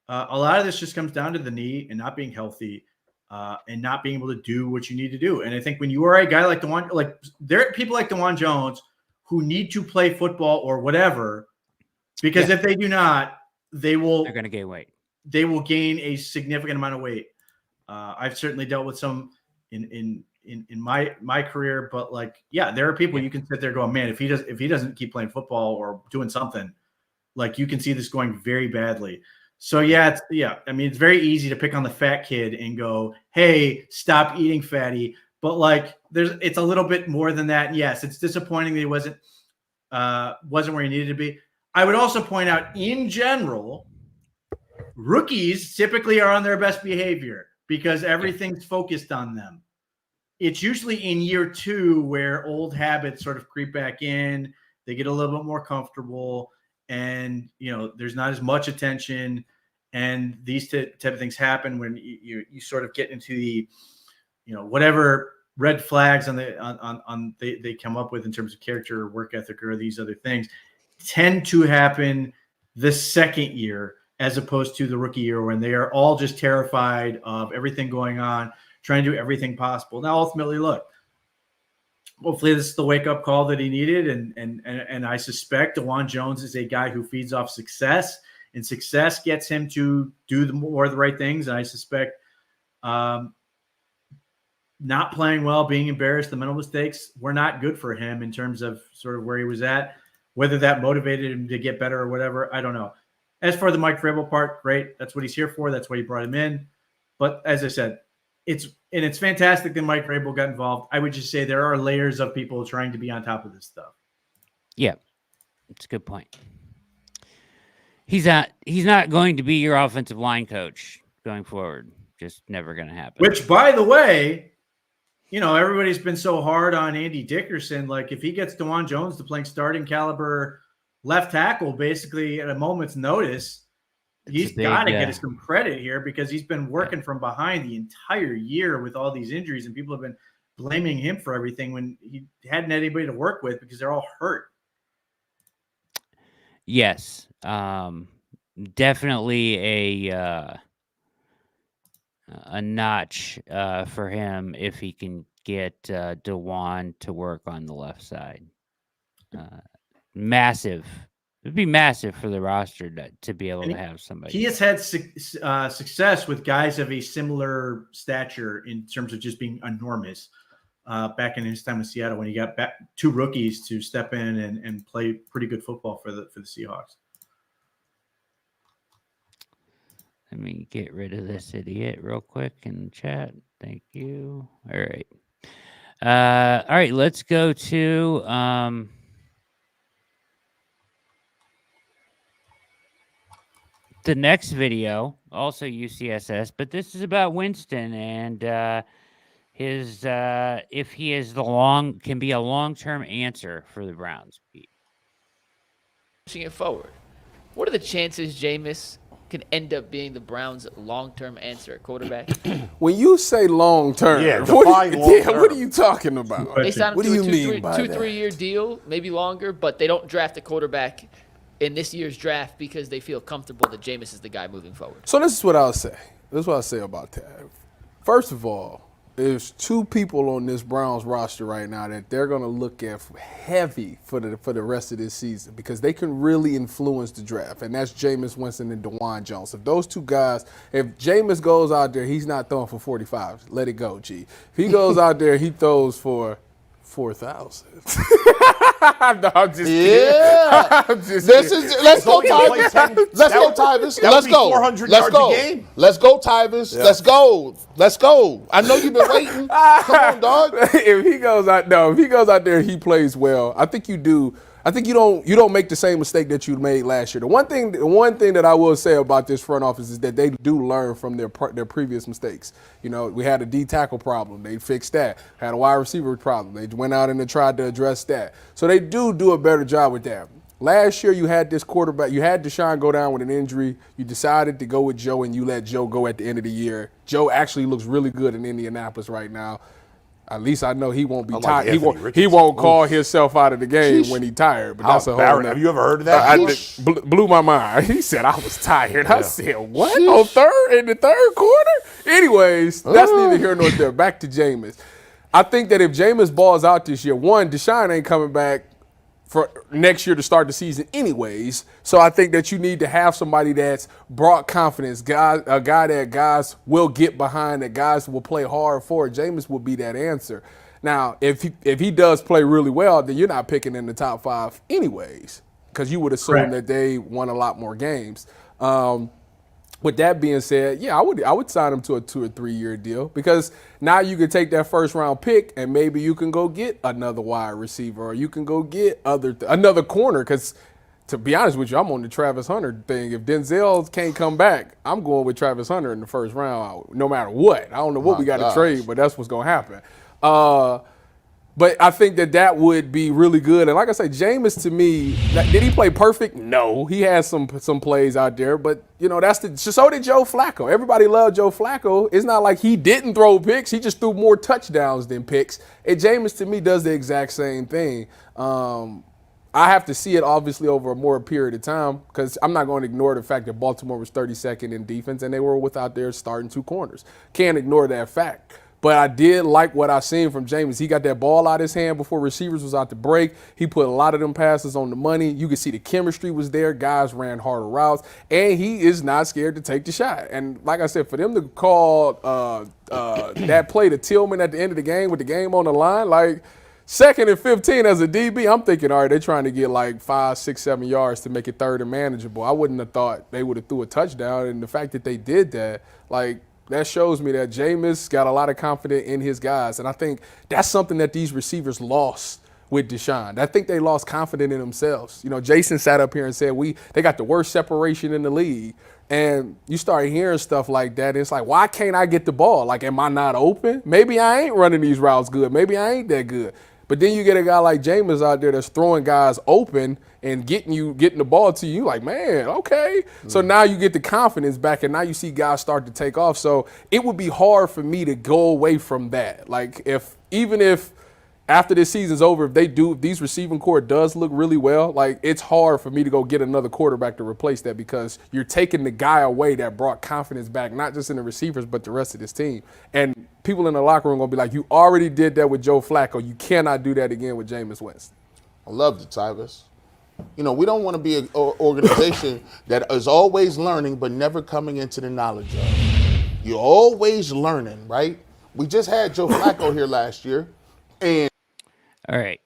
a lot of this just comes down to the knee and not being healthy and not being able to do what you need to do. And I think when you are a guy like there are people like Dawand Jones who need to play football or whatever, because if they do not, they're going to gain weight. They will gain a significant amount of weight. I've certainly dealt with some in my career, but there are people you can sit there going, man, if he doesn't keep playing football or doing something, you can see this going very badly. So I mean, it's very easy to pick on the fat kid and go, hey, stop eating fatty. But it's a little bit more than that. Yes, it's disappointing that he wasn't where he needed to be. I would also point out, in general, rookies typically are on their best behavior because everything's focused on them. It's usually in year 2 where old habits sort of creep back in. They get a little bit more comfortable, and there's not as much attention. And these type of things happen when you sort of get into the, whatever red flags they come up with in terms of character or work ethic or these other things tend to happen the second year as opposed to the rookie year, when they are all just terrified of everything going on, trying to do everything possible. Now, ultimately, look, hopefully this is the wake-up call that he needed, and I suspect Dawand Jones is a guy who feeds off success, and success gets him to do more of the right things. And I suspect not playing well, being embarrassed, the mental mistakes were not good for him in terms of sort of where he was at. Whether that motivated him to get better or whatever, I don't know. As for the Mike Vrabel part, great. That's what he's here for. That's why he brought him in. But as I said, it's fantastic that Mike Vrabel got involved. I would just say there are layers of people trying to be on top of this stuff. Yeah, it's a good point. He's not going to be your offensive line coach going forward. Just never going to happen. Which, by the way, everybody's been so hard on Andy Dickerson. If he gets Dawand Jones to playing starting caliber left tackle, basically at a moment's notice, he's got to get some credit here, because he's been working from behind the entire year with all these injuries, and people have been blaming him for everything when he hadn't had anybody to work with because they're all hurt. Yes. Definitely a notch for him if he can get Dawand to work on the left side. Massive. It'd be massive for the roster to be able to have somebody. He has had success with guys of a similar stature in terms of just being enormous. back in his time with Seattle when he got back 2 rookies to step in and play pretty good football for the Seahawks. Let me get rid of this idiot real quick in chat. Thank you. All right. All right, let's go to the next video, also UCSS, but this is about Winston and his if he is can be a long-term answer for the Browns. Pushing it forward, what are the chances Jameis can end up being the Browns' long-term answer at quarterback? When you say long-term, what are you talking about? They signed him what to do you a mean by that? 2-3 year deal, maybe longer, but they don't draft a quarterback in this year's draft because they feel comfortable that Jameis is the guy moving forward. So this is what I'll say. This is what I'll say about that. First of all, there's 2 people on this Browns roster right now that they're going to look at heavy for the rest of this season because they can really influence the draft, and that's Jameis Winston and Dawand Jones. If those 2 guys, if Jameis goes out there, he's not throwing for 45. Let it go, G. If he goes out there, he throws for 4,000. No, I'm just kidding. I'm just kidding. Let's go, Tyvis. Let's go, Tyvis. Let's go. 400 Let's yards go. a game. Let's go, Tyvis. Yeah. Let's go. Let's go. I know you've been waiting. Come on, dog. If he goes out there, he plays well. I think you do. I think you don't make the same mistake that you made last year. The one thing that I will say about this front office is that they do learn from their previous mistakes. You know, we had a D tackle problem. They fixed that. Had a wide receiver problem. They went out and they tried to address that. So they do a better job with that. Last year you had this quarterback. You had Deshaun go down with an injury. You decided to go with Joe and you let Joe go at the end of the year. Joe actually looks really good in Indianapolis right now. At least I know he won't be tired. He won't call himself out of the game when he's tired. But that's a whole nother. Have you ever heard of that? Blew my mind. He said I was tired. I said, what? In the third quarter? Anyways, that's neither here nor there. Back to Jameis. I think that if Jameis balls out this year, one, Deshaun ain't coming back for next year to start the season anyways. So I think that you need to have somebody that's brought confidence, a guy that guys will get behind, that guys will play hard for. Jameis will be that answer. Now, if he does play really well, then you're not picking in the top 5 anyways, because you would assume that they won a lot more games. With that being said, yeah, I would sign him to a 2 or 3 year deal because now you can take that first round pick and maybe you can go get another wide receiver or you can go get another corner. Because to be honest with you, I'm on the Travis Hunter thing. If Denzel can't come back, I'm going with Travis Hunter in the first round, no matter what. I don't know what we got to trade, but that's what's going to happen. But I think that would be really good. And like I say, Jameis to me, did he play perfect? No. He has some plays out there. But, you know, so did Joe Flacco. Everybody loved Joe Flacco. It's not like he didn't throw picks. He just threw more touchdowns than picks. And Jameis to me does the exact same thing. I have to see it obviously over a more period of time because I'm not going to ignore the fact that Baltimore was 32nd in defense and they were without their starting 2 corners. Can't ignore that fact. But I did like what I seen from Jameis. He got that ball out his hand before receivers was out to break. He put a lot of them passes on the money. You could see the chemistry was there. Guys ran harder routes. And he is not scared to take the shot. And like I said, for them to call that play to Tilman at the end of the game with the game on the line, like 2nd and 15 as a DB, I'm thinking, all right, they're trying to get like 5, 6, 7 yards to make it 3rd and manageable. I wouldn't have thought they would have threw a touchdown. And the fact that they did that, like, that shows me that Jameis got a lot of confidence in his guys. And I think that's something that these receivers lost with Deshaun. I think they lost confidence in themselves. You know, Jason sat up here and said they got the worst separation in the league. And you start hearing stuff like that. And it's like, why can't I get the ball? Like, am I not open? Maybe I ain't running these routes good. Maybe I ain't that good. But then you get a guy like Jameis out there that's throwing guys open and getting the ball to you, like, man, okay. So now you get the confidence back, and now you see guys start to take off. So it would be hard for me to go away from that. Like, even if after this season's over, if these receiving core does look really well, like, it's hard for me to go get another quarterback to replace that because you're taking the guy away that brought confidence back, not just in the receivers, but the rest of this team. And people in the locker room are going to be like, you already did that with Joe Flacco. You cannot do that again with Jameis Winston. I love the Tyvis. You know, we don't want to be an organization that is always learning but never coming into the knowledge of. You're always learning, right? We just had Joe Flacco here last year. And all right.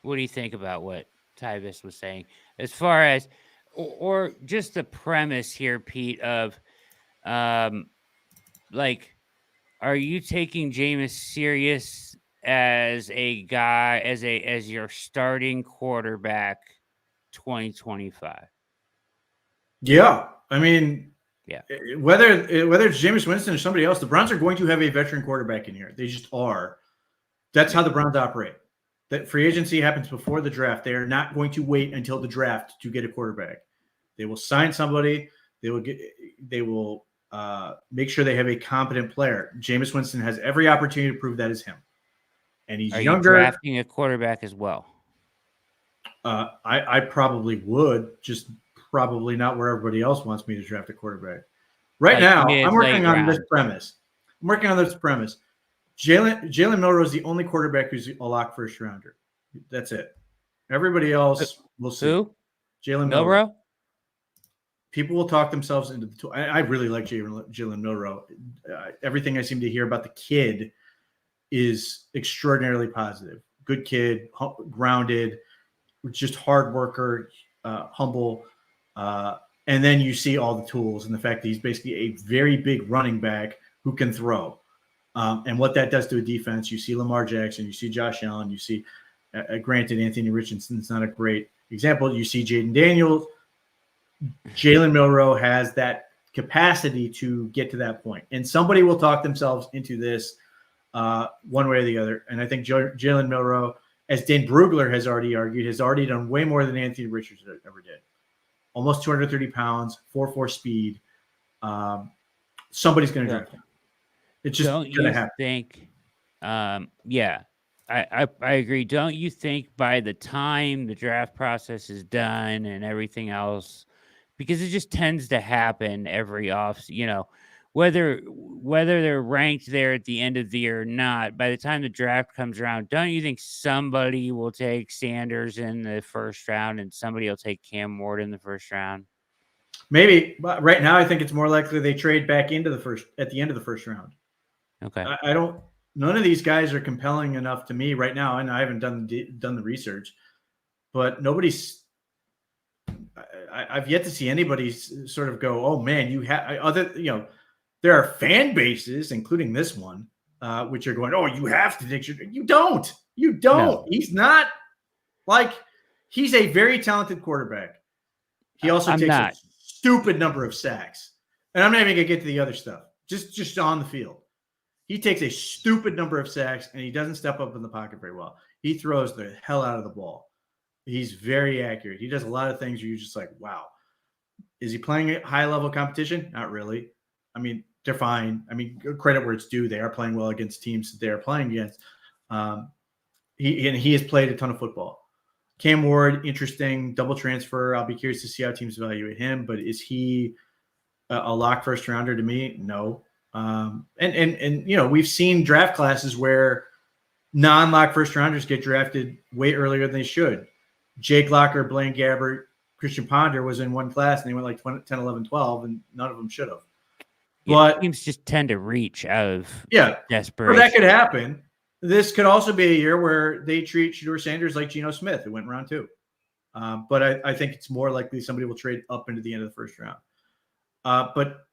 What do you think about what Tyvis was saying as far as, or just the premise here, Pete, of, like, are you taking Jameis serious as a guy, as your starting quarterback 2025? Yeah. I mean, yeah. Whether it's Jameis Winston or somebody else, the Browns are going to have a veteran quarterback in here. They just are. That's how the Browns operate. That free agency happens before the draft. They are not going to wait until the draft to get a quarterback. They will sign somebody. They will make sure they have a competent player. Jameis Winston has every opportunity to prove that is him. And he's younger. Are you drafting a quarterback as well? I probably would, just probably not where everybody else wants me to draft a quarterback. Right now, I'm working on this premise. Jalen Milroe is the only quarterback who's a lock first rounder. That's it. Everybody else, we'll see. Who? Jalen Milroe. People will talk themselves into the tool. I really like Jalen Milroe. Everything I seem to hear about the kid is extraordinarily positive. Good kid, grounded, just hard worker, humble. And then you see all the tools and the fact that he's basically a very big running back who can throw. And what that does to a defense, you see Lamar Jackson, you see Josh Allen, you see, granted, Anthony Richardson's not a great example. You see Jaden Daniels. Jalen Milroe has that capacity to get to that point. And somebody will talk themselves into this one way or the other. And I think Jalen Milroe, as Dan Brugler has already argued, has already done way more than Anthony Richardson ever did. Almost 230 pounds, 4.4 speed. Somebody's going to draft him. It's just going to happen. Think, yeah, I agree. Don't you think by the time the draft process is done and everything else, because it just tends to happen every whether they're ranked there at the end of the year or not, by the time the draft comes around, don't you think somebody will take Sanders in the first round and somebody will take Cam Ward in the first round? Maybe, but right now I think it's more likely they trade back into at the end of the first round. Okay. None of these guys are compelling enough to me right now, and I haven't done the research, but I've yet to see anybody sort of go, oh man, there are fan bases, including this one, which are going, oh, you have to take. You don't. No. He's not he's a very talented quarterback. He also takes a stupid number of sacks, and I'm not even gonna get to the other stuff. Just on the field. He takes a stupid number of sacks, and he doesn't step up in the pocket very well. He throws the hell out of the ball. He's very accurate. He does a lot of things where you're just like, wow. Is he playing at high-level competition? Not really. I mean, they're fine. I mean, credit where it's due. They are playing well against teams that they're playing against. He has played a ton of football. Cam Ward, interesting. Double transfer. I'll be curious to see how teams evaluate him, but is he a lock first-rounder to me? No. And we've seen draft classes where non-lock first rounders get drafted way earlier than they should. Jake Locker, Blaine Gabbert, Christian Ponder was in one class and they went like 10, 11, 12, and none of them should have. But teams just tend to reach out of desperation. Or that could happen. This could also be a year where they treat Shedeur Sanders like Geno Smith, who went round 2. But I think it's more likely somebody will trade up into the end of the first round. But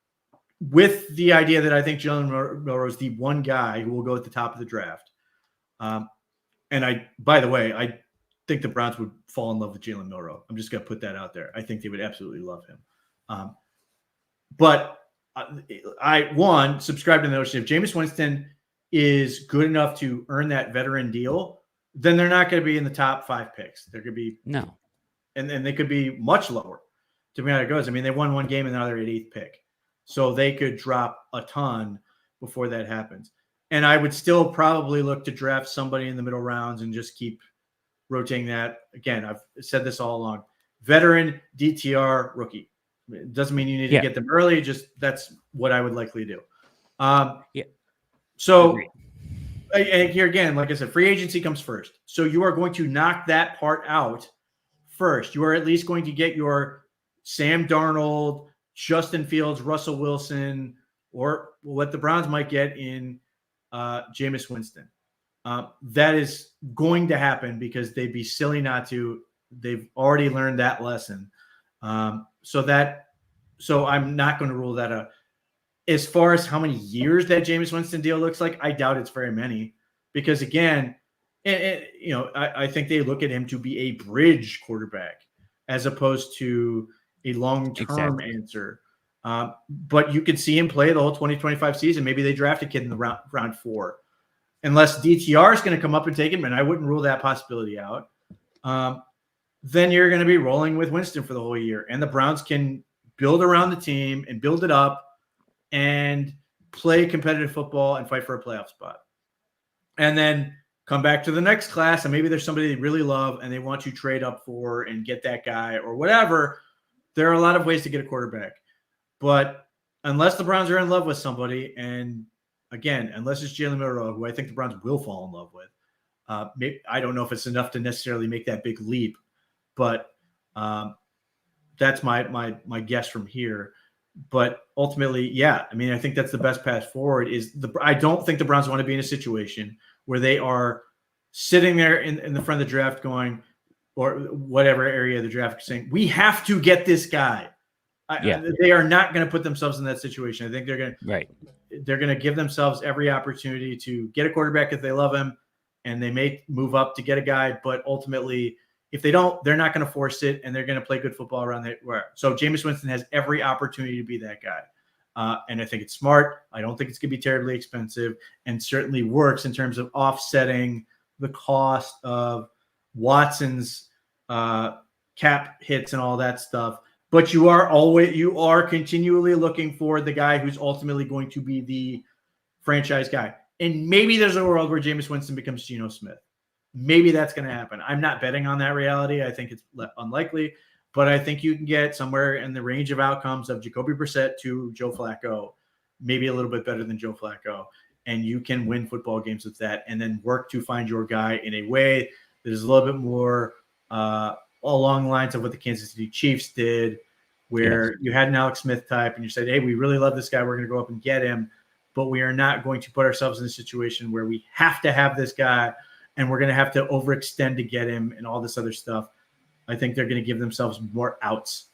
with the idea that I think Jalen Milroe is the one guy who will go at the top of the draft. And by the way, I think the Browns would fall in love with Jalen Milroe. I'm just going to put that out there. I think they would absolutely love him. But I subscribe to the notion if Jameis Winston is good enough to earn that veteran deal, then they're not going to be in the top 5 picks. They're going to be no. And they could be much lower, to me how it goes. I mean, they won one game and now they're at 8th pick. So they could drop a ton before that happens. And I would still probably look to draft somebody in the middle rounds and just keep rotating that. Again, I've said this all along. Veteran, DTR, rookie. It doesn't mean you need to get them early. Just that's what I would likely do. So and here again, like I said, free agency comes first. So you are going to knock that part out first. You are at least going to get your Sam Darnold, Justin Fields, Russell Wilson, or what the Browns might get in Jameis Winston. That is going to happen because they'd be silly not to. They've already learned that lesson. So I'm not going to rule that out. As far as how many years that Jameis Winston deal looks like, I doubt it's very many because, again, I think they look at him to be a bridge quarterback as opposed to a long-term answer. But you could see him play the whole 2025 season. Maybe they draft a kid in the round 4. Unless DTR is going to come up and take him, and I wouldn't rule that possibility out, then you're going to be rolling with Winston for the whole year. And the Browns can build around the team and build it up and play competitive football and fight for a playoff spot. And then come back to the next class, and maybe there's somebody they really love and they want you to trade up for and get that guy or whatever. There are a lot of ways to get a quarterback. But unless the Browns are in love with somebody, and again, unless it's Jalen Milroe, who I think the Browns will fall in love with, maybe, I don't know if it's enough to necessarily make that big leap, but that's my guess from here. But ultimately, yeah, I mean, I think that's the best path forward. I don't think the Browns want to be in a situation where they are sitting there in the front of the draft going, or whatever area of the draft, saying, we have to get this guy. They are not going to put themselves in that situation. I think they're going to give themselves every opportunity to get a quarterback if they love him, and they may move up to get a guy. But ultimately, if they don't, they're not going to force it, and they're going to play good football around there. So Jameis Winston has every opportunity to be that guy. And I think it's smart. I don't think it's going to be terribly expensive, and certainly works in terms of offsetting the cost of Watson's cap hits and all that stuff. But you are continually looking for the guy who's ultimately going to be the franchise guy. And maybe there's a world where Jameis Winston becomes Geno Smith. Maybe that's going to happen. I'm not betting on that reality. I think it's unlikely. But I think you can get somewhere in the range of outcomes of Jacoby Brissett to Joe Flacco, maybe a little bit better than Joe Flacco. And you can win football games with that, and then work to find your guy in a way that is a little bit more along the lines of what the Kansas City Chiefs did, where you had an Alex Smith type and you said, hey, we really love this guy. We're going to go up and get him, but we are not going to put ourselves in a situation where we have to have this guy and we're going to have to overextend to get him and all this other stuff. I think they're going to give themselves more outs.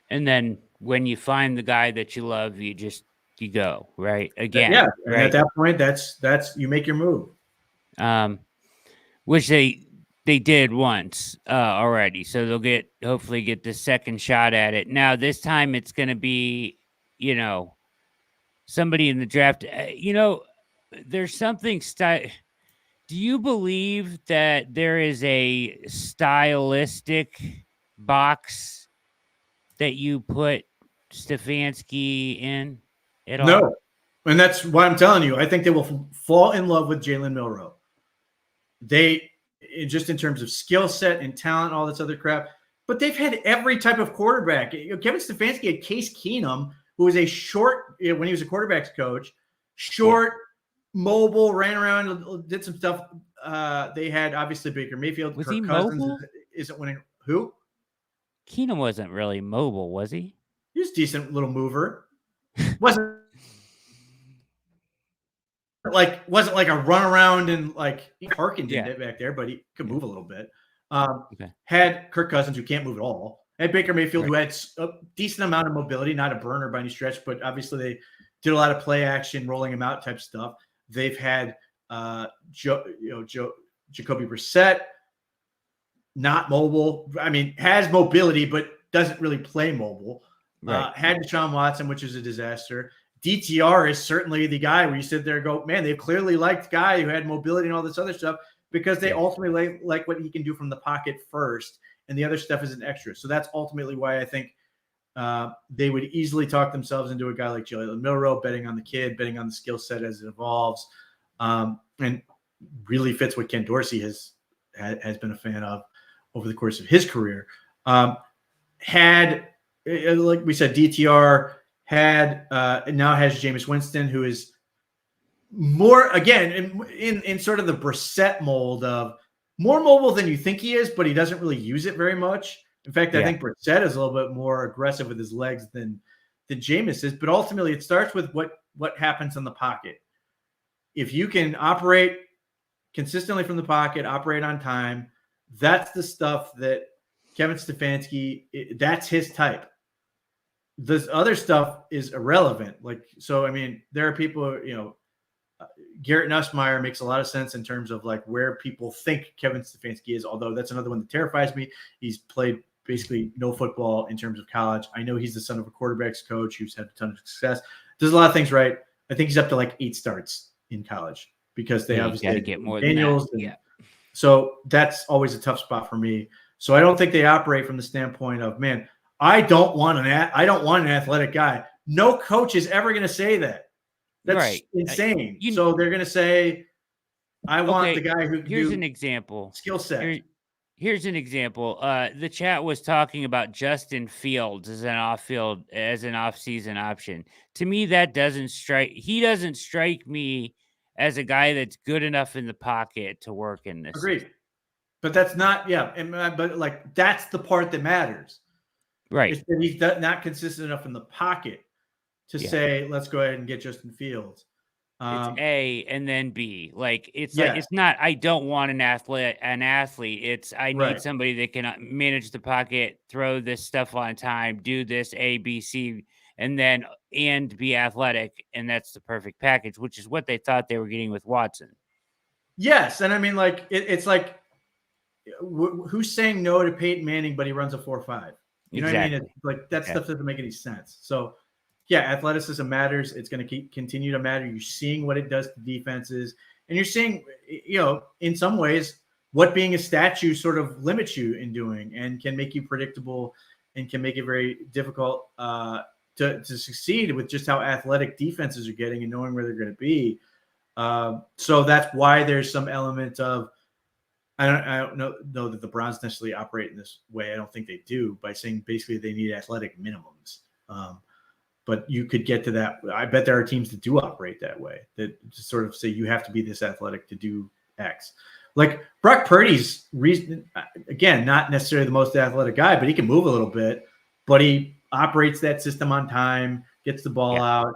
And then when you find the guy that you love, you go, right? Again. Yeah. Right? And at that point, that's you make your move. Which they did once already. So they'll hopefully get the second shot at it. Now, this time it's going to be, somebody in the draft. There's something do you believe that there is a stylistic box that you put Stefanski in at all? No. And that's why I'm telling you, I think they will fall in love with Jalen Milroe. Just in terms of skill set and talent, all this other crap. But they've had every type of quarterback. Kevin Stefanski had Case Keenum, who was a short, when he was a quarterback's coach, mobile, ran around, did some stuff. They had, obviously, Baker Mayfield. Was Kirk he Cousins mobile? Isn't winning. Who? Keenum wasn't really mobile, was he? He was a decent little mover. Wasn't like a run around and Harkin did it back there, but he could move a little bit. Had Kirk Cousins, who can't move at all. Had Baker Mayfield, who had a decent amount of mobility, not a burner by any stretch, but obviously they did a lot of play action, rolling him out type stuff. They've had Jacoby Brissett, not mobile. I mean, has mobility, but doesn't really play mobile. Had Deshaun Watson, which is a disaster. DTR is certainly the guy where you sit there and go, man, they clearly liked the guy who had mobility and all this other stuff because they ultimately like what he can do from the pocket first, and the other stuff is an extra. So that's ultimately why I think they would easily talk themselves into a guy like Jalen Milroe, betting on the kid, betting on the skill set as it evolves, and really fits what Ken Dorsey has been a fan of over the course of his career. Had, like we said, DTR now has Jameis Winston, who is more, again, in sort of the Brissett mold of more mobile than you think he is, but he doesn't really use it very much. In fact, I think Brissett is a little bit more aggressive with his legs than than Jameis is, but ultimately it starts with what happens in the pocket. If you can operate consistently from the pocket, operate on time, that's the stuff that Kevin Stefanski, that's his type. This other stuff is irrelevant. So, I mean, there are people, Garrett Nussmeier makes a lot of sense in terms of like where people think Kevin Stefanski is, although that's another one that terrifies me. He's played basically no football in terms of college. I know he's the son of a quarterbacks coach who's had a ton of success. Does a lot of things right. I think he's up to like 8 starts in college because they obviously got to get more Daniels. than that. Yeah. So that's always a tough spot for me. So I don't think they operate from the standpoint of, man, I don't want an athletic guy. No coach is ever going to say that. That's right. insane. So they're going to say, I want the guy who can here's do an example. Skill set. Here's an example. The chat was talking about Justin Fields as an off-season option. To me, he doesn't strike me as a guy that's good enough in the pocket to work in this. Agreed. But that's not, but like that's the part that matters. Right. It's that he's not consistent enough in the pocket to say, let's go ahead and get Justin Fields. It's A and then B. Like it's not. I don't want an athlete. It's I need somebody that can manage the pocket, throw this stuff on time, do this A, B, C, and be athletic, and that's the perfect package, which is what they thought they were getting with Watson. Yes, and I mean, like it's like who's saying no to Peyton Manning, but he runs a 4.5? You know what I mean? It's like that stuff doesn't make any sense. So. Yeah, athleticism matters. It's going to continue to matter. You're seeing what it does to defenses. And you're seeing, in some ways, what being a statue sort of limits you in doing and can make you predictable and can make it very difficult to succeed with just how athletic defenses are getting and knowing where they're going to be. So that's why there's some element of, I don't know that the Browns necessarily operate in this way. I don't think they do, by saying basically they need athletic minimums. But you could get to that. I bet there are teams that do operate that way, that just sort of say you have to be this athletic to do X. Like Brock Purdy's reason, again, not necessarily the most athletic guy, but he can move a little bit, but he operates that system on time, gets the ball out.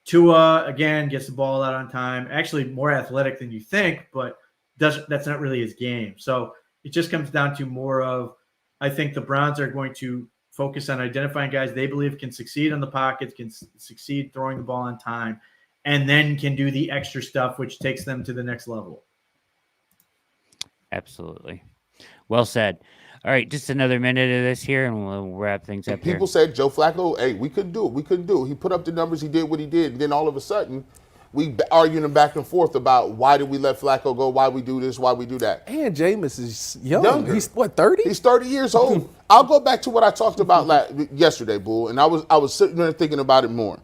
Tua, again, gets the ball out on time, actually more athletic than you think, but that's not really his game. So it just comes down to more of, I think the Browns are going to focus on identifying guys they believe can succeed on the pockets, can succeed throwing the ball on time, and then can do the extra stuff, which takes them to the next level. Absolutely. Well said. All right, just another minute of this here, and we'll wrap things up here. People said, Joe Flacco, hey, we couldn't do it. We couldn't do it. He put up the numbers. He did what he did. And then all of a sudden, we arguing back and forth about why did we let Flacco go, why we do this, why we do that. And Jameis is young. Younger. He's, what, 30? He's 30 years old. I'll go back to what I talked about yesterday, Bull, and I was sitting there thinking about it more.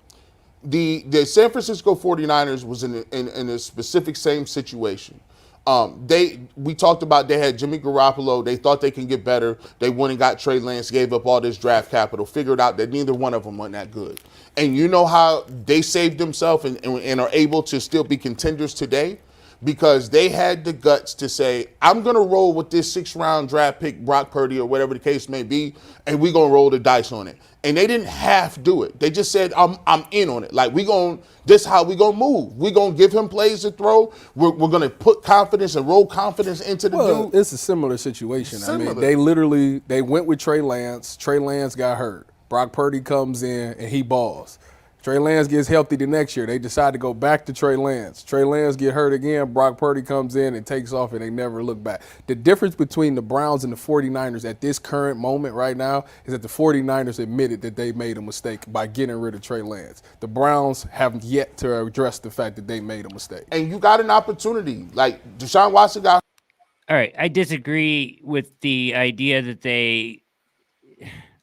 The San Francisco 49ers was in a specific same situation. We talked about they had Jimmy Garoppolo. They thought they can get better. They went and got Trey Lance, gave up all this draft capital, figured out that neither one of them wasn't that good. And you know how they saved themselves and are able to still be contenders today? Because they had the guts to say, I'm going to roll with this 6th-round draft pick, Brock Purdy, or whatever the case may be, and we're going to roll the dice on it. And they didn't half do it. They just said, I'm in on it. Like, this is how we going to move. We're going to give him plays to throw. We're going to put confidence and roll confidence into the dude. It's a similar situation. Similar. I mean, they went with Trey Lance. Trey Lance got hurt. Brock Purdy comes in, and he balls. Trey Lance gets healthy the next year. They decide to go back to Trey Lance. Trey Lance get hurt again. Brock Purdy comes in and takes off, and they never look back. The difference between the Browns and the 49ers at this current moment right now is that the 49ers admitted that they made a mistake by getting rid of Trey Lance. The Browns have yet to address the fact that they made a mistake. And you got an opportunity. Like, Deshaun Watson got... All right, I disagree with the idea that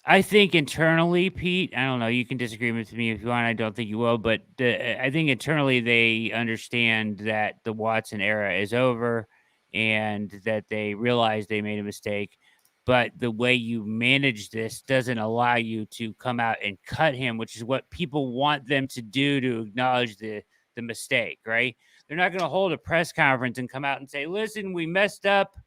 I think internally, Pete, I don't know, you can disagree with me if you want, I don't think you will, but I think internally they understand that the Watson era is over and that they realize they made a mistake, but the way you manage this doesn't allow you to come out and cut him, which is what people want them to do to acknowledge the mistake, right? They're not going to hold a press conference and come out and say, listen, we messed up,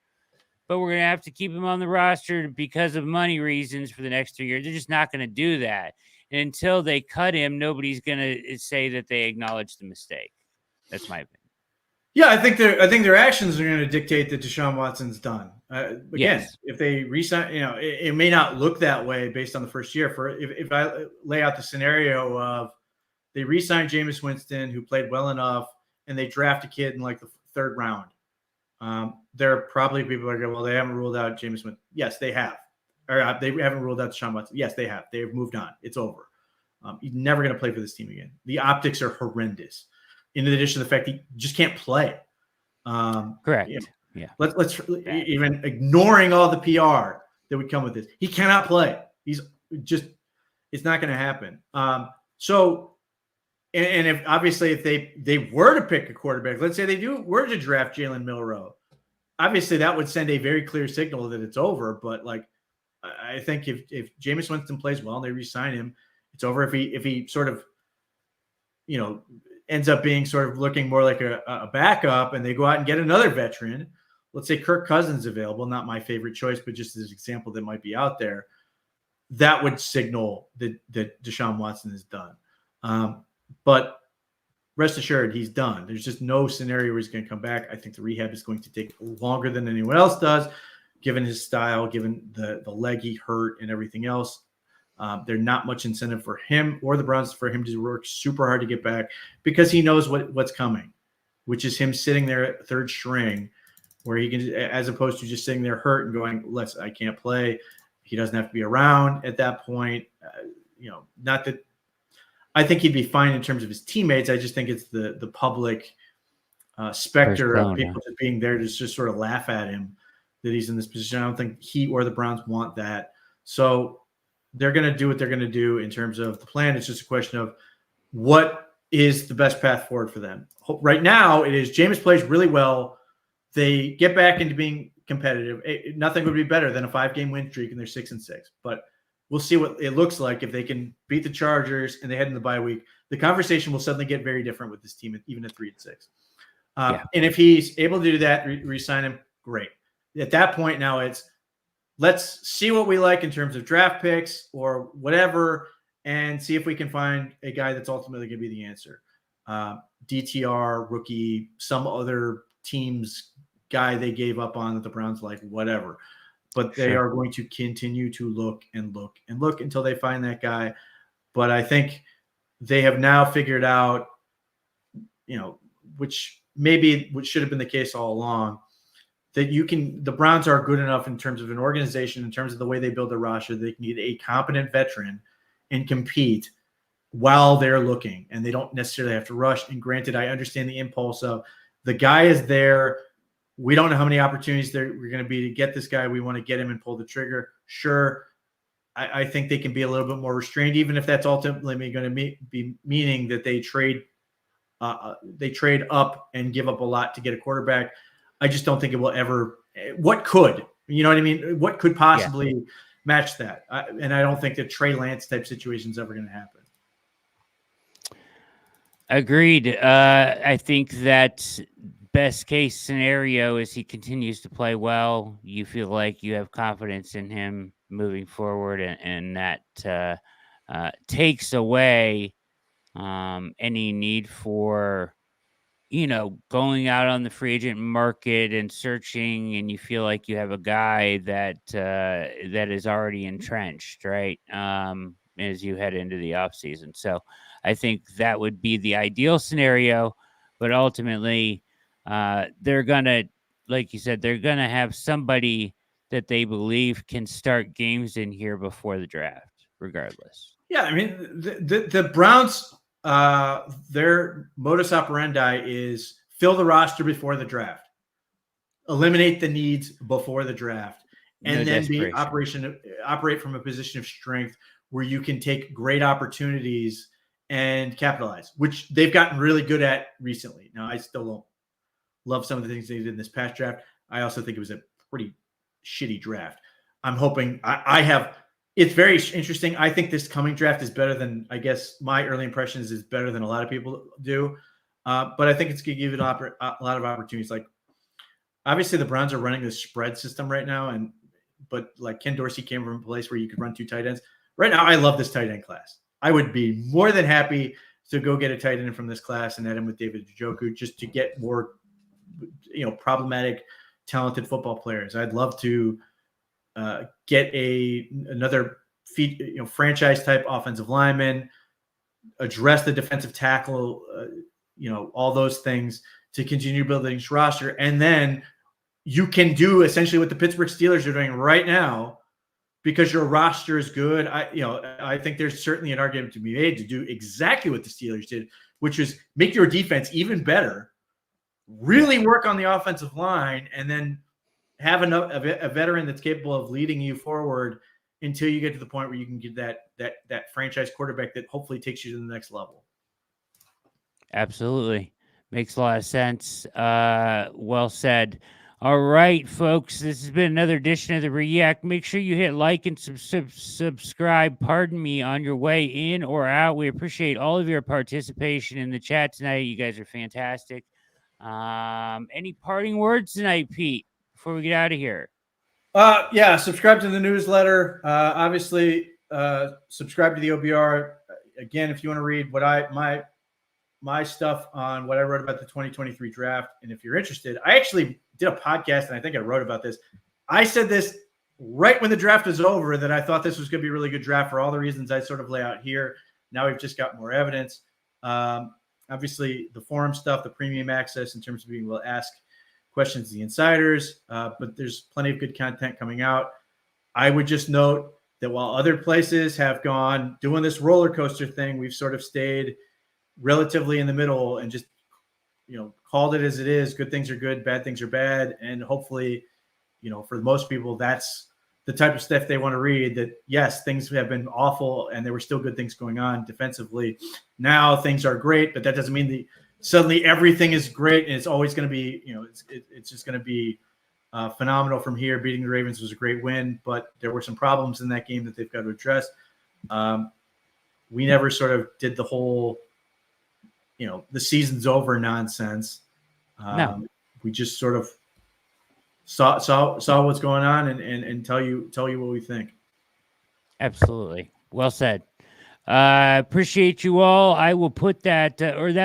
but we're going to have to keep him on the roster because of money reasons for the next 3 years. They're just not going to do that. until they cut him, nobody's going to say that they acknowledge the mistake. That's my opinion. Yeah, I think their actions are going to dictate that Deshaun Watson's done. Again, Yes. if they resign, it may not look that way based on the first year. If I lay out the scenario of they re-sign Jameis Winston, who played well enough, and they draft a kid in like the third round, there are probably people that go, well, they haven't ruled out Jameis Winston. Yes, they have. Or they haven't ruled out Deshaun Watson. Yes, they have. They've moved on. It's over. He's never going to play for this team again. The optics are horrendous. In addition to the fact he just can't play. Correct. Yeah. Let's even ignoring all the PR that would come with this. He cannot play. He's just, it's not going to happen. So, and if obviously if they were to pick a quarterback, let's say they were to draft Jalen Milroe, obviously that would send a very clear signal that it's over. But like, I think if Jameis Winston plays well and they re-sign him, it's over. If he sort of, ends up being sort of looking more like a backup and they go out and get another veteran, let's say Kirk Cousins available, not my favorite choice, but just as an example that might be out there, that would signal that Deshaun Watson is done. But rest assured, he's done. There's just no scenario where he's going to come back. I think the rehab is going to take longer than anyone else does, given his style, given the leg he hurt and everything else. There's not much incentive for him or the Browns for him to work super hard to get back because he knows what's coming, which is him sitting there at third string where he can, as opposed to just sitting there hurt and going, I can't play. He doesn't have to be around at that point. Not that I think he'd be fine in terms of his teammates. I just think it's the public specter of people just being there to just sort of laugh at him that he's in this position. I don't think he or the Browns want that. So they're going to do what they're going to do in terms of the plan. It's just a question of what is the best path forward for them. Right now, it is Jameis plays really well. They get back into being competitive. Nothing would be better than a 5-game win streak and they're 6-6. But we'll see what it looks like if they can beat the Chargers and they head in the bye week. The conversation will suddenly get very different with this team, even at 3-6. And if he's able to do that, re-sign him, great. At that point now it's, let's see what we like in terms of draft picks or whatever, and see if we can find a guy that's ultimately going to be the answer. DTR, rookie, some other team's guy they gave up on that the Browns like, whatever. But they are going to continue to look and look and look until they find that guy. But I think they have now figured out, which should have been the case all along, that the Browns are good enough in terms of an organization, in terms of the way they build their roster, they can get a competent veteran and compete while they're looking, and they don't necessarily have to rush. And granted, I understand the impulse of the guy is there. We don't know how many opportunities there we're going to be to get this guy. We want to get him and pull the trigger. Sure. I think they can be a little bit more restrained, even if that's ultimately going to be meaning that they trade up and give up a lot to get a quarterback. I just don't think it will ever. What could, what could possibly match that? And I don't think that Trey Lance type situation is ever going to happen. Agreed. I think that best case scenario is he continues to play well. You feel like you have confidence in him moving forward, and that takes away any need for going out on the free agent market and searching, and you feel like you have a guy that is already entrenched, right? As you head into the offseason. So I think that would be the ideal scenario, but ultimately they're going to, like you said, they're going to have somebody that they believe can start games in here before the draft, regardless. Yeah, I mean, the Browns, their modus operandi is fill the roster before the draft, eliminate the needs before the draft, and then operate from a position of strength where you can take great opportunities and capitalize, which they've gotten really good at recently. Now, I still don't love some of the things they did in this past draft. I also think it was a pretty shitty draft. I'm hoping it's very interesting. I think this coming draft is better than, I guess, my early impressions is better than a lot of people do. But I think it's going to give it a lot of opportunities. Like, obviously, the Browns are running this spread system right now, but like Ken Dorsey came from a place where you could run 2 tight ends. Right now, I love this tight end class. I would be more than happy to go get a tight end from this class and add him with David Njoku just to get more, problematic, talented football players. I'd love to get another franchise type offensive lineman, address the defensive tackle, all those things to continue building this roster. And then you can do essentially what the Pittsburgh Steelers are doing right now because your roster is good. I think there's certainly an argument to be made to do exactly what the Steelers did, which is make your defense even better, really work on the offensive line, and then have a veteran that's capable of leading you forward until you get to the point where you can get that franchise quarterback that hopefully takes you to the next level. Absolutely. Makes a lot of sense. Well said. All right, folks, this has been another edition of the React. Make sure you hit like and subscribe, on your way in or out. We appreciate all of your participation in the chat tonight. You guys are fantastic. Any parting words tonight, Pete, before we get out of here? Yeah, subscribe to the newsletter. Obviously, subscribe to the OBR. Again, if you want to read what my stuff on what I wrote about the 2023 draft, and if you're interested, I actually did a podcast, and I think I wrote about this. I said this right when the draft was over, that I thought this was going to be a really good draft for all the reasons I sort of lay out here. Now we've just got more evidence. Obviously, the forum stuff, the premium access in terms of being able to ask questions to the insiders, but there's plenty of good content coming out. I would just note that while other places have gone doing this roller coaster thing, we've sort of stayed relatively in the middle and just, called it as it is. Good things are good, bad things are bad. And hopefully, for most people, that's the type of stuff they want to read, that yes, things have been awful and there were still good things going on defensively. Now things are great, but that doesn't mean suddenly everything is great and it's always going to be, it's just going to be phenomenal from here. Beating the Ravens was a great win, but there were some problems in that game that they've got to address. We never sort of did the whole, the season's over nonsense. No. We just sort of saw what's going on and tell you what we think. Absolutely. Well said. Appreciate you all. I will put that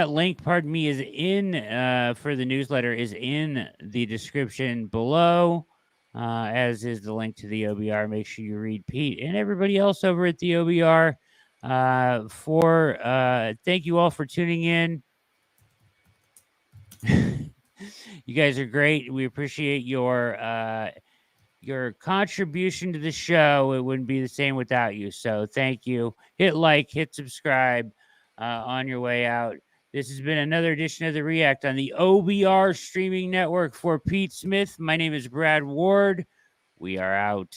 link, is in for the newsletter is in the description below, as is the link to the OBR. Make sure you read Pete and everybody else over at the OBR. Thank you all for tuning in. You guys are great. We appreciate your contribution to the show. It wouldn't be the same without you. So thank you. Hit like, hit subscribe on your way out. This has been another edition of The React on the OBR streaming network. For Pete Smith, my name is Brad Ward. We are out.